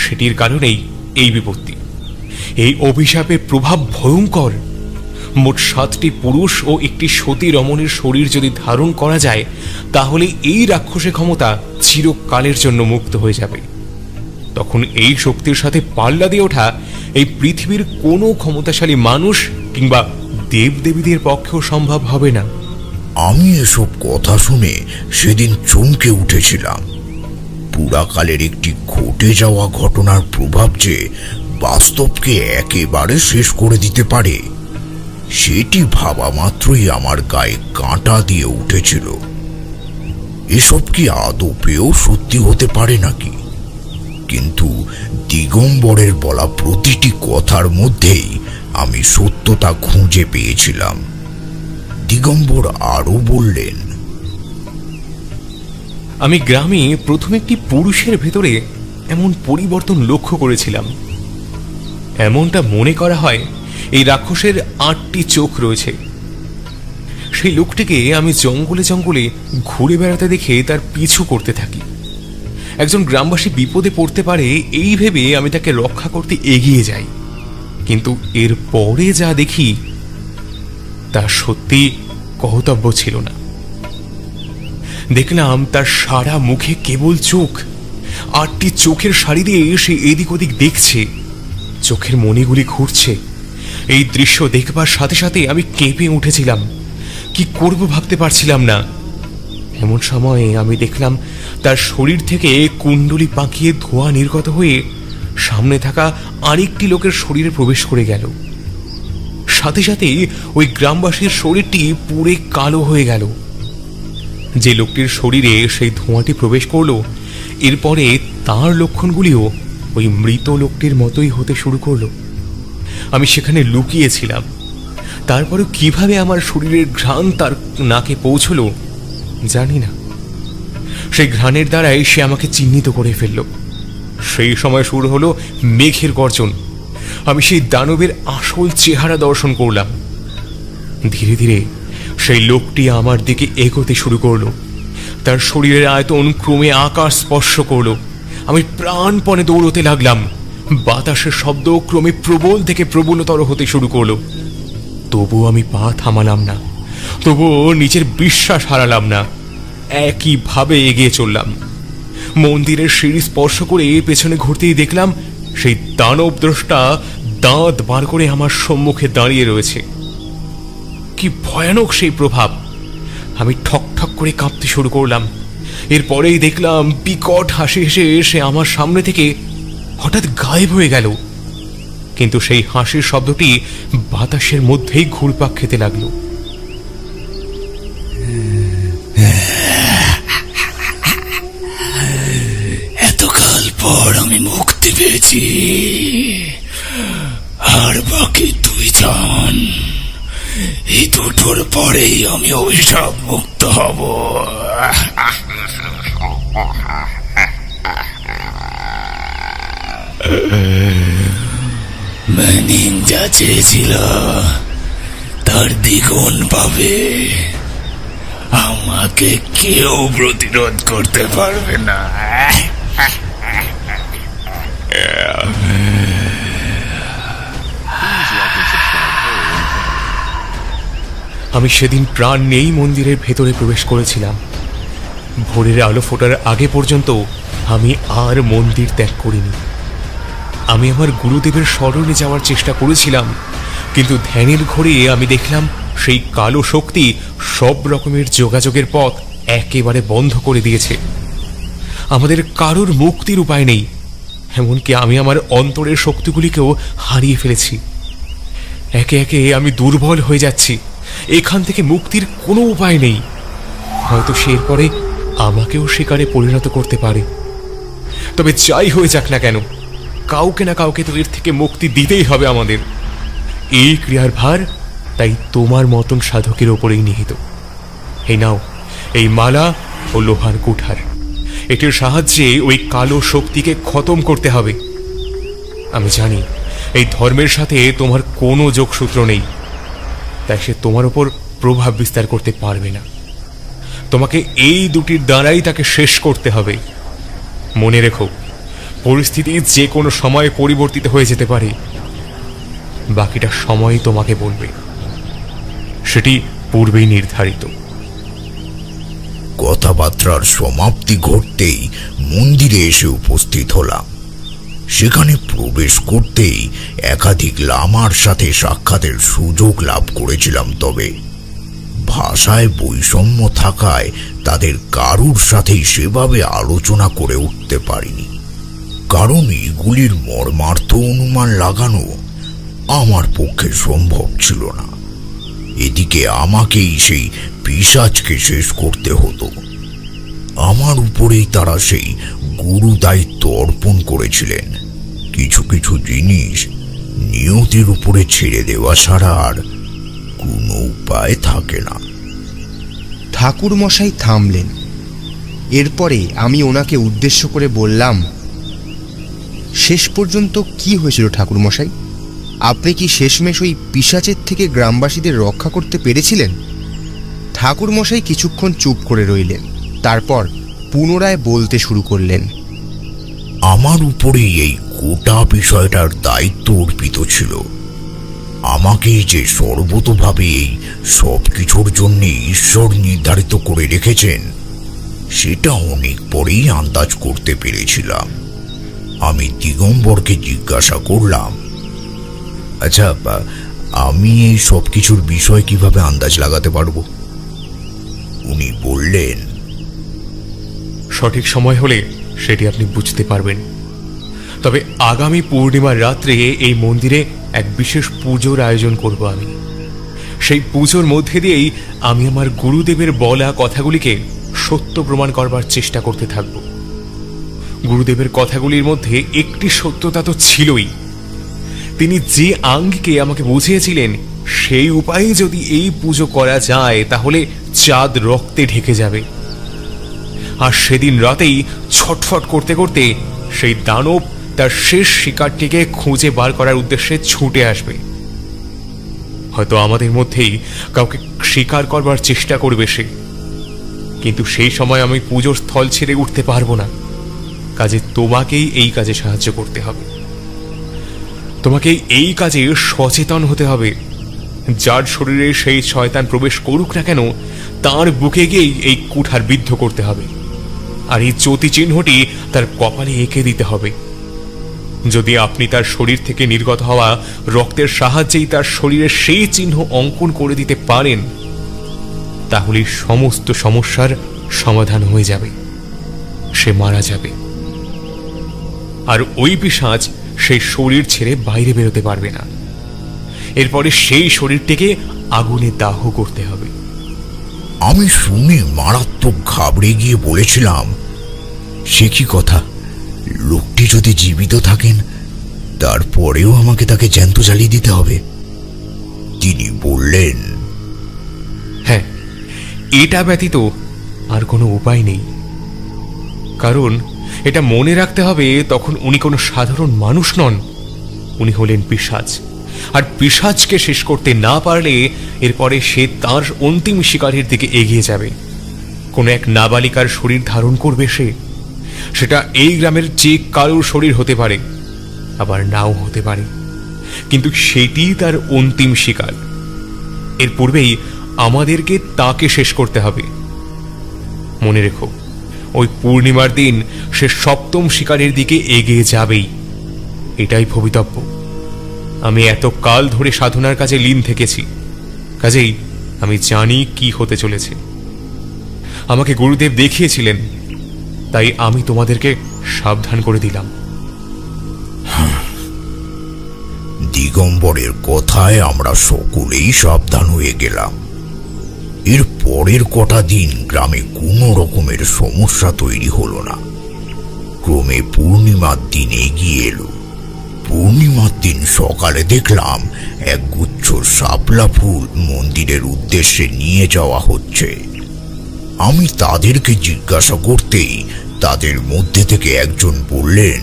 সেটির কারণেই এই বিপত্তি। এই অভিশাপের প্রভাব ভয়ঙ্কর। মোট ৭টি পুরুষ ও একটি সতী রমণীর শরীর যদি ধারণ করা যায়, তাহলে এই রাক্ষসের ক্ষমতা চিরকালের জন্য মুক্ত হয়ে যাবে। তখন এই শক্তির সাথে পাল্লা দিয়ে ওঠা এই পৃথিবীর কোনো ক্ষমতাশালী মানুষ কিংবা দেবদেবীদের পক্ষেও সম্ভব হবে না। আমি এসব কথা শুনে সেদিন চমকে উঠেছিলাম। পুরাকালের একটি ঘটে যাওয়া ঘটনার প্রভাব যে বাস্তবকে একেবারে শেষ করে দিতে পারে, সেটি ভাবা মাত্রই আমার গায়ে কাঁটা দিয়ে উঠেছিল। এসব কি আদপেও সত্যি হতে পারে নাকি? কিন্তু দিগম্বরের বলা প্রতিটি কথার মধ্যেই আমি সত্যতা খুঁজে পেয়েছিলাম। দিগম্বর আরো বললেন, আমি গ্রামে প্রথম একটি পুরুষের ভেতরে এমন পরিবর্তন লক্ষ্য করেছিলাম। এমনটা মনে করা হয় এই রাক্ষসের ৮টি চোখ রয়েছে। সেই লোকটিকে আমি জঙ্গলে জঙ্গলে ঘুরে বেড়াতে দেখে তার পিছু করতে থাকি। একজন গ্রামবাসী বিপদে পড়তে পারে এই ভেবে আমি তাকে রক্ষা করতে এগিয়ে যাই, কিন্তু এর পরে যা দেখি তা সত্যি কহতব্য ছিল না। দেখলাম তার সারা মুখে কেবল চোখ। ৮টি চোখের সারি দিয়ে সে এদিক ওদিক দেখছে, চোখের মণিগুলি ঘুরছে। এই দৃশ্য দেখবার সাথে সাথে আমি কেঁপে উঠেছিলাম। কি করব ভাবতে পারছিলাম না। এমন সময়ে আমি দেখলাম তার শরীর থেকে কুণ্ডলি পাকিয়ে ধোঁয়া নির্গত হয়ে সামনে থাকা আরেকটি লোকের শরীরে প্রবেশ করে গেল। সাথে সাথেই ওই গ্রামবাসীর শরীরটি পুড়ে কালো হয়ে গেল। যে লোকটির শরীরে সেই ধোঁয়াটি প্রবেশ করলো, এরপরে তার লক্ষণগুলিও ওই মৃত লোকটির মতোই হতে শুরু করলো। আমি সেখানে লুকিয়েছিলাম। তারপরে কিভাবে আমার শরীরের ঘ্রাণ তার নাকে পৌঁছলো জানি না। সেই ঘ্রাণের দ্বারাই সে আমাকে চিহ্নিত করে ফেলল। সেই সময় শুরু হলো মেঘের গর্জন। আমি সেই দানবের আসল চেহারা দর্শন করলাম। ধীরে ধীরে সেই লোকটি আমার দিকে এগোতে শুরু করলো। তার শরীরের আয়তন ক্রমে আকাশ স্পর্শ করলো। আমি প্রাণপণে দৌড়তে লাগলাম। বাতাসের শব্দ ক্রমে প্রবল থেকে প্রবলতর হতে শুরু করলো। তবুও আমি পা থামালাম না, তবুও নিজের বিশ্বাস হারালাম না। একইভাবে এগিয়ে চললাম। মন্দিরের সিঁড়ি স্পর্শ করে পেছনে ঘুরতেই দেখলাম সেই দানব দ্রষ্টা দাঁত বার করে আমার সম্মুখে দাঁড়িয়ে রয়েছে। কি ভয়ানক সেই প্রভাব! আমি ঠক ঠক করে কাঁপতে শুরু করলাম। এরপরেই দেখলাম বিকট হাসি হেসে সে আমার সামনে থেকে হঠাৎ গায়েব হয়ে গেল। কিন্তু সেই হাসির শব্দটি বাতাসের মধ্যেই ঘুরপাক খেতে লাগলো। এতকাল পর আমি মুক্তি পেয়েছি, আর বাকি 2 জন, এই দুটোর পরেই আমি অভিশাপ মুক্ত হব। ম্যানিং যা চেয়েছিল তার দ্বিগুণ পাবে। আমাকে কেউ প্রতিরোধ করতে পারবে না। আমি সেদিন প্রাণ নেই মন্দিরের ভেতরে প্রবেশ করেছিলাম। ভোরের আলো ফোটার আগে পর্যন্ত আমি আর মন্দির ত্যাগ করিনি। আমি আমার গুরুদেবের স্মরণে যাওয়ার চেষ্টা করেছিলাম, কিন্তু ধ্যানের ঘোরে আমি দেখলাম সেই কালো শক্তি সব রকমের যোগাযোগের পথ একেবারে বন্ধ করে দিয়েছে। আমাদের কারোর মুক্তির উপায় নেই। এমনকি আমি আমার অন্তরের শক্তিগুলিকেও হারিয়ে ফেলেছি। একে একে আমি দুর্বল হয়ে যাচ্ছি। এখান থেকে মুক্তির কোনো উপায় নেই। হয়তো সে এরপরে আমাকেও শিকারে পরিণত করতে পারে। তবে যাই হয়ে যাক না কেন, কাউকে না কাউকে তো এর থেকে মুক্তি দিতেই হবে আমাদের। এই ক্রিয়ার ভার তাই তোমার মতন সাধকের ওপরেই নিহিত। এই নাও এই মালা ও লোহার কুঠার। এটির সাহায্যে ওই কালো শক্তিকে খতম করতে হবে। আমি জানি এই ধর্মের সাথে তোমার কোনো যোগসূত্র নেই, তাই সে তোমার ওপর প্রভাব বিস্তার করতে পারবে না। তোমাকে এই দুটির দ্বারাই তাকে শেষ করতে হবে। মনে রেখো, পরিস্থিতি যে কোনো সময় পরিবর্তিত হয়ে যেতে পারে। বাকিটা সময় তোমাকে বলবে, সেটি পূর্বেই নির্ধারিত। কথাবার্তার সমাপ্তি ঘটতেই মন্দিরে এসে উপস্থিত হলাম। সেখানে প্রবেশ করতেই একাধিক লামার সাথে সাক্ষাতের সুযোগ লাভ করেছিলাম, তবে ভাষায় বৈষম্য থাকায় তাদের কারুর সাথেই সেভাবে আলোচনা করে উঠতে পারিনি। কারণ এগুলির মর্মার্থ অনুমান লাগানো আমার পক্ষে সম্ভব ছিল না। এদিকে আমাকেই সেই পিশাচকে শেষ করতে হতো। আমার উপরেই তারা সেই গুরু দায়িত্ব অর্পণ করেছিলেন। কিছু কিছু জিনিস নিয়তির উপরে ছেড়ে দেওয়া ছাড়া আর কোনো উপায় থাকে না। ঠাকুর মশাই থামলেন। এরপরে আমি ওনাকে উদ্দেশ্য করে বললাম, শেষ পর্যন্ত কি হয়েছিল ঠাকুর মশাই? আপনি কি শেষমেশ ওই পিশাচের থেকে গ্রামবাসীদের রক্ষা করতে পেরেছিলেন? ঠাকুর মশাই কিছুক্ষণ চুপ করে রইলেন, তারপর পুনরায় বলতে শুরু করলেন। আমার উপরেই এই গোটা বিষয়টার দায়িত্ব অর্পিত ছিল। আমাকেই যে সর্বতোভাবে এই সব কিছুর জন্য ঈশ্বর নির্ধারিত করে রেখেছেন, সেটা অনেক পরেই আন্দাজ করতে পেরেছিলাম। আমি দিগম্বরকে জিজ্ঞাসা করলাম, আচ্ছা, আমি এই সব কিছুর বিষয় কিভাবে আন্দাজ লাগাতে পারবো? উনি বললেন, সঠিক সময় হলে সেটি আপনি বুঝতে পারবেন। তবে আগামী পূর্ণিমার রাত্রে এই মন্দিরে এক বিশেষ পুজোর আয়োজন করব আমি। সেই পুজোর মধ্যে দিয়েই আমি আমার গুরুদেবের বলা কথাগুলিকে সত্য প্রমাণ করবার চেষ্টা করতে থাকব। গুরুদেবের কথাগুলির মধ্যে একটি সত্যতা তো ছিলই। তিনি যে আঙ্গিকে আমাকে বুঝিয়েছিলেন, সেই উপায়ে যদি এই পুজো করা যায় তাহলে চাঁদ রক্তে ঢেকে যাবে। আর সেদিন রাতেই ছটফট করতে করতে সেই দানব তার শেষ শিকারটিকে খুঁজে বার করার উদ্দেশ্যে ছুটে আসবে। হয়তো আমাদের মধ্যেই কাউকে শিকার করবার চেষ্টা করবে সে, কিন্তু সেই সময় আমি পুজোর স্থল ছেড়ে উঠতে পারবো না। কাজে তোমাকেই এই কাজে সাহায্য করতে হবে, তোমাকেই এই কাজে সচেতন হতে হবে। যার শরীরে সেই শয়তান প্রবেশ করুক না কেন, তার বুকে গিয়েই এই কুঠার বিদ্ধ করতে হবে, আর এই জ্যোতি চিহ্নটি তার কপালে এঁকে দিতে হবে। যদি আপনি তার শরীর থেকে নির্গত হওয়া রক্তের সাহায্যেই তার শরীরে সেই চিহ্ন অঙ্কন করে দিতে পারেন, তাহলে সমস্ত সমস্যার সমাধান হয়ে যাবে। সে মারা যাবে, আর ওই পিশাচ সেই শরীর ছেড়ে বাইরে বেরোতে পারবে না। এরপরে সেই শরীরটিকে আগুনে দাহ করতে হবে। আমি শুনে মারাত্মক ঘাবড়ে গিয়ে বলেছিলাম, সে কি কথা? লোকটি যদি জীবিত থাকেন, তারপরেও আমাকে তাকে জ্যান্ত জ্বালিয়ে দিতে হবে? তিনি বললেন, হ্যাঁ, এটা ব্যতীত আর কোনো উপায় নেই। কারণ এটা মনে রাখতে হবে, তখন উনি কোনো সাধারণ মানুষ নন, উনি হলেন পিশাচ। আর পিশাচকে শেষ করতে না পারলে এরপরে সে তার অন্তিম শিকারের দিকে এগিয়ে যাবে। কোনো এক নাবালিকার শরীর ধারণ করবে সে। সেটা এই গ্রামের যে কারোর শরীর হতে পারে, আবার নাও হতে পারে, কিন্তু সেটি তার অন্তিম শিকার। এর পূর্বেই আমাদেরকে তাকে শেষ করতে হবে। মনে রেখো, ওই পূর্ণিমার দিন সে সপ্তম শিকারের দিকে এগিয়ে যাবেই। এটাই ভবিতব্য। আমি এত কাল ধরে সাধনার কাজে লীন থেকেছি, কাজেই আমি জানি কি হতে চলেছে। আমাকে গুরুদেব দেখিয়েছিলেন, তাই আমি তোমাদেরকে সাবধান করে দিলাম। দিগম্বরের কথায় আমরা সকলেই সাবধান হয়ে গেলাম। এর পরের কটা দিন গ্রামে কোনো রকমের সমস্যা তৈরি হলো না। ক্রমে পূর্ণিমার দিন এগিয়ে এলো। পূর্ণিমার দিন সকালে দেখলাম এক গুচ্ছ শাপলা ফুল মন্দিরের উদ্দেশ্যে নিয়ে যাওয়া হচ্ছে। আমি তাদেরকে জিজ্ঞাসা করতেই তাদের মধ্যে থেকে একজন বললেন,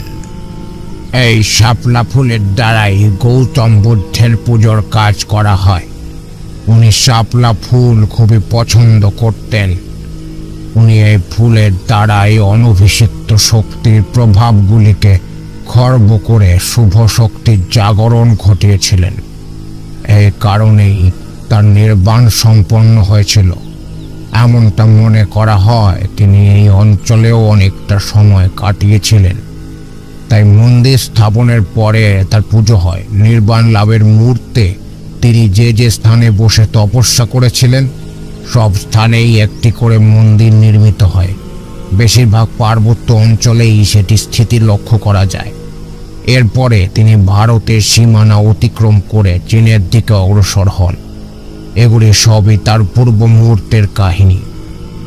এই শাপলা ফুলের দ্বারাই গৌতম বুদ্ধের পুজোর কাজ করা হয়। উনি শাপলা ফুল খুবই পছন্দ করতেন। উনি এই ফুলের দ্বারাই অনভিষিক্ত শক্তির প্রভাবগুলিকে খর্ব করে শুভ শক্তির জাগরণ ঘটিয়েছিলেন। এই কারণেই তার নির্বাণ সম্পন্ন হয়েছিল। এমনটা মনে করা হয় তিনি এই অঞ্চলেও অনেকটা সময় কাটিয়েছিলেন। তাই মন্দির স্থাপনের পরে তার পুজো হয়। নির্বাণ লাভের মুহূর্তে তিনি যে যে স্থানে বসে তপস্যা করেছিলেন, সব স্থানেই একটি করে মন্দির নির্মিত হয়। বেশিরভাগ পার্বত্য অঞ্চলেই সেটি স্থিতি লক্ষ্য করা যায়। এরপরে তিনি ভারতের সীমানা অতিক্রম করে চীনের দিকে অগ্রসর হন। এগুলি সবই তার পূর্ব মুহূর্তের কাহিনী।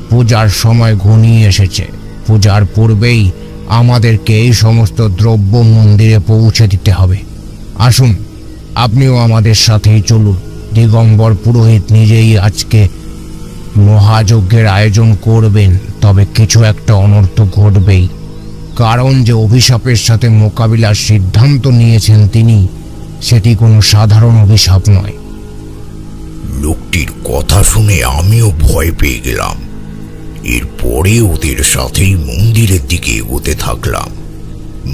পূজার সময় ঘনিয়ে এসেছে। পূজার পূর্বেই আমাদেরকে এই সমস্ত দ্রব্য মন্দিরে পৌঁছে দিতে হবে। আসুন, আপনিও আমাদের সাথেই চলুন। দিগম্বর পুরোহিত নিজেই আজকে মহাযজ্ঞের আয়োজন করবেন। তবে কিছু একটা অনর্থ ঘটবেই, কারণ যে অভিশাপের সাথে মোকাবিলার সিদ্ধান্ত নিয়েছেন তিনি, সেটি কোনো সাধারণ অভিশাপ নয়। লোকটির কথা শুনে আমিও ভয় পেয়ে গেলাম। এরপরে ওদের সাথেই মন্দিরের দিকে এগোতে থাকলাম।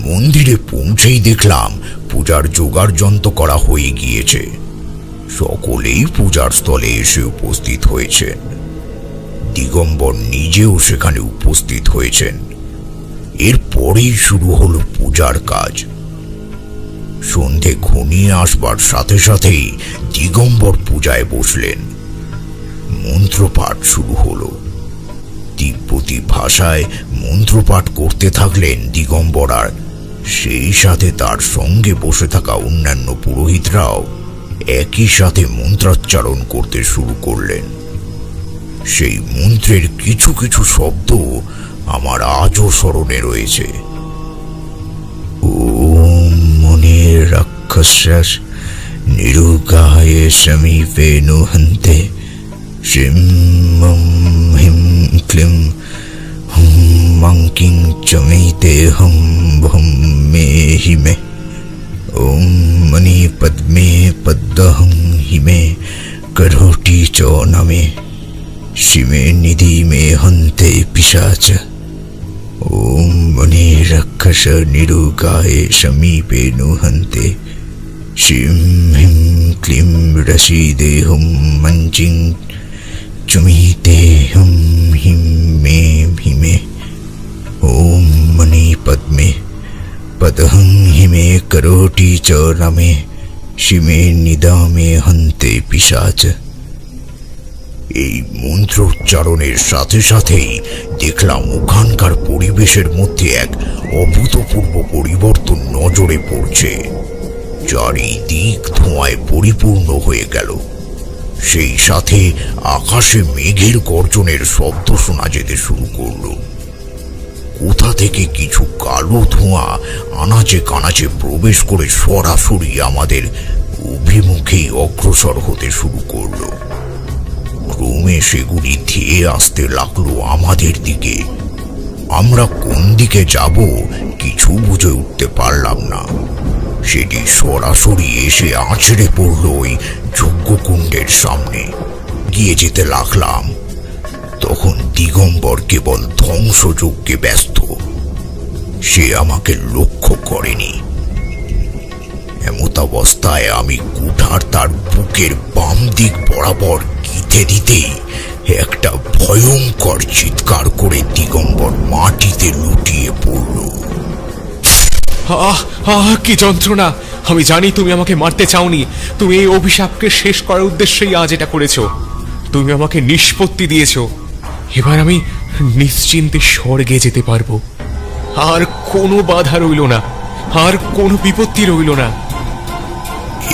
মন্দিরে পৌঁছেই দেখলাম পূজার জোগাড় যন্ত্র করা হয়ে গিয়েছে। সকলেই পূজার স্থলে এসে উপস্থিত হয়েছেন। দিগম্বর নিজেও সেখানে উপস্থিত হয়েছেন। এরপরেই শুরু হলো পূজার কাজ। সন্ধে ঘনিয়ে আসবার সাথে সাথেই দিগম্বর পূজায় বসলেন। মন্ত্রপাঠ শুরু হলো। তিব্বতী ভাষায় মন্ত্রপাঠ করতে থাকলেন দিগম্বর আর সেই সাথে তার সঙ্গে বসে থাকা অন্যান্য পুরোহিতরাও একই সাথে মন্ত্রাচ্চারণ করতে শুরু করলেন। সেই মন্ত্রের কিছু কিছু শব্দ আমার আজও স্মরণে রয়েছে। ওম মনে রাক্ষস নিরুগায় সমীপে নুহন্তে শিম হিম ক্লিম হুম মঙ্কিং চমিতে হম ভম মে হিমে ওম মণি পদ্মে পদ্মহং হিমে করোটি চ নামে শিমে নিধি মে হন্তে পিশাচ ওম মণি রাক্ষস নিরুগায় সমীপে নুহন্তে শিম হিম ক্লিম রসিদে হুম মঞ্চিং চুমিতে হুম হিম মে হিমে ওম মণি পদ্মে পদহং হিমে করোটি চ নামে শিমে নিদামে হন্তে পিশাচ। এই মন্ত্রোচ্চারণের সাথে সাথেই দেখলাম ওখানকার পরিবেশের মধ্যে এক অভূতপূর্ব পরিবর্তন নজরে পড়ছে। চারিদিক ধোঁয়ায় পরিপূর্ণ হয়ে গেল। সেই সাথে আকাশে মেঘের গর্জনের শব্দ শোনা যেতে শুরু করল। কোথা থেকে কিছু কালো ধোঁয়া আনাচে কানাচে প্রবেশ করে সরাসরি আমাদের অভিমুখেই অগ্রসর হতে শুরু করলো। ক্রমে সেগুলি ধেয়ে আসতে লাগলো আমাদের দিকে। আমরা কোন দিকে যাব কিছু বুঝে উঠতে পারলাম না। সেটি সরাসরি এসে আছড়ে পড়ল ওই যজ্ঞকুণ্ডের সামনে। গিয়ে যেতে লাগলাম, তখন দিগম্বর কেবল ধ্বংসযজ্ঞে ব্যস্ত। সে আমাকে লক্ষ্য করেনি। এমতাবস্থায় আমি কুঠার তার বুকের বাম দিক বরাবর গিথে দিতেই একটা ভয়ঙ্কর চিৎকার করে দিগম্বর মাটিতে লুটিয়ে পড়ল। আহ আহ কি যন্ত্রণা! আমি জানি তুমি আমাকে মারতে চাওনি। তুমি এই অভিশাপকে শেষ করার উদ্দেশ্যেই আজ এটা করেছো। তুমি আমাকে নিষ্পত্তি দিয়েছো। এবার আমি নিশ্চিন্তে স্বর্গে যেতে পারবো। আর কোনো বাধা রইল না, আর কোনো বিপত্তি রইল না।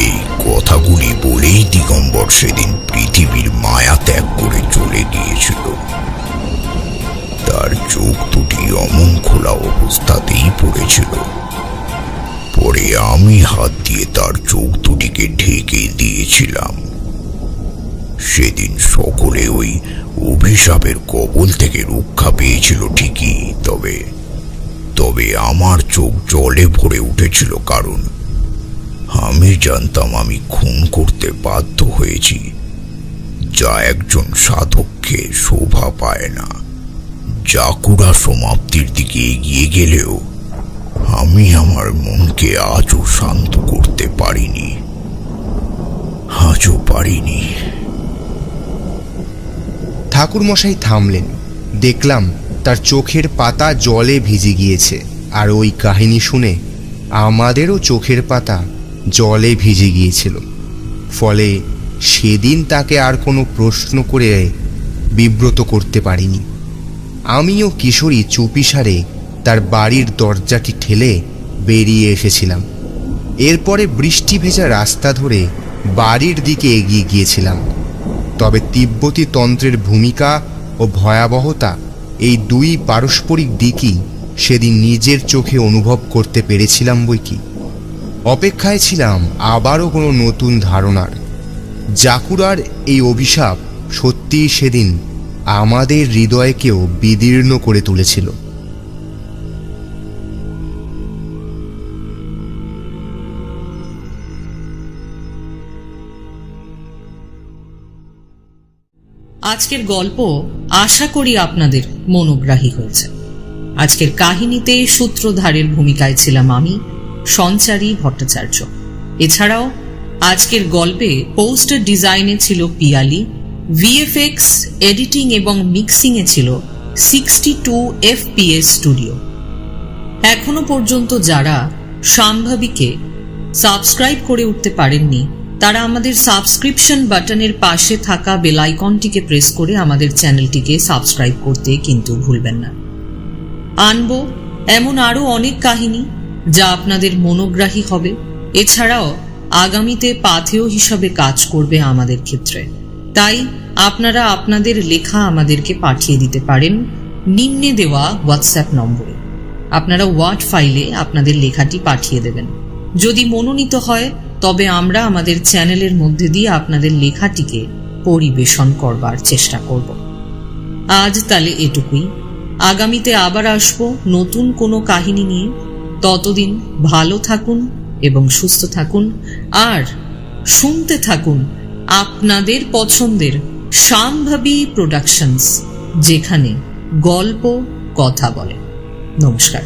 এই কথাগুলি বলেই দিগম্বর সেদিন পৃথিবীর মায়া ত্যাগ করে চলে গিয়েছিল। তার চোখ দুটি অমন খোলা অবস্থাতেই পড়েছিল। পরে আমি হাত দিয়ে তার চোখ দুটিকে ঢেকে দিয়েছিলাম। সেদিন সকলে ওই অভিশাপের কবল থেকে রক্ষা পেয়েছিল ঠিকই, তবে আমার চোখ জলে ভরে উঠেছিল, কারণ আমি জানতাম আমি খুন করতে বাধ্য হয়েছি, যা একজন সাধককে শোভা পায় না। জাকুরা সমাপ্তির দিকে এগিয়ে গেলেও আমি আমার মনকে আজও শান্ত করতে পারিনি। ঠাকুরমশাই থামলেন। দেখলাম তার চোখের পাতা জলে ভিজে গিয়েছে। আর ওই কাহিনী শুনে আমাদেরও চোখের পাতা জলে ভিজে গিয়েছিল। ফলে সেদিন তাকে আর কোনো প্রশ্ন করে বিব্রত করতে পারিনি। আমিও কিশোরী চুপিসারে তার বাড়ির দরজাটি ঠেলে বেরিয়ে এসেছিলাম। এরপরে বৃষ্টি ভেজা রাস্তা ধরে বাড়ির দিকে এগিয়ে গিয়েছিলাম। তবে তিব্বতী তন্ত্রের ভূমিকা ও ভয়াবহতা, এই দুই পারস্পরিক দিকই সেদিন নিজের চোখে অনুভব করতে পেরেছিলাম বইকি। অপেক্ষায় ছিলাম আবারও কোনো নতুন ধারণার। জাকুরার এই অভিশাপ সত্যিই সেদিন আমাদের হৃদয়কেও বিদীর্ণ করে তুলেছিল। আজকের গল্প আশা করি আপনাদের মনোগ্রাহী হয়েছে। আজকের কাহিনীতে সূত্রধারের ভূমিকায় ছিলাম আমি, সঞ্চারী ভট্টাচার্য। এছাড়াও আজকের গল্পে পোস্টার ডিজাইনে ছিল পিয়ালি, ভিএফএক্স, এডিটিং এবং মিক্সিংয়ে ছিল 62 FPS স্টুডিও। এখনো পর্যন্ত যারা সম্ভাবীকে সাবস্ক্রাইব করে উঠতে পারেননি, তারা আমাদের সাবস্ক্রিপশন বাটনের পাশে থাকা বেল আইকনটিকে প্রেস করে আমাদের চ্যানেলটিকে সাবস্ক্রাইব করতে কিন্তু ভুলবেন না। আনবো এমন আরো অনেক কাহিনী যা আপনাদের মনোগ্রাহী হবে, এছাড়াও আগামীতে পাথেয় হিসাবে কাজ করবে আমাদের ক্ষেত্রে। তাই আপনারা আপনাদের লেখা আমাদেরকে পাঠিয়ে দিতে পারেন নিম্নে দেওয়া হোয়াটসঅ্যাপ নম্বরে। আপনারা ওয়ার্ড ফাইলে আপনাদের লেখাটি পাঠিয়ে দেবেন। যদি মনোনীত হয় তবে আমরা আমাদের চ্যানেলের মধ্যে দিয়ে আপনাদের লেখাটিকে পরিবেশন করবার চেষ্টা করব। আজ তাহলে এটুকুই। আগামীতে আবার আসবো নতুন কোনো কাহিনী নিয়ে। ততদিন ভালো থাকুন এবং সুস্থ থাকুন, আর শুনতে থাকুন আপনাদের পছন্দের শাম্ভবী প্রোডাকশনস, যেখানে গল্প কথা বলে। নমস্কার।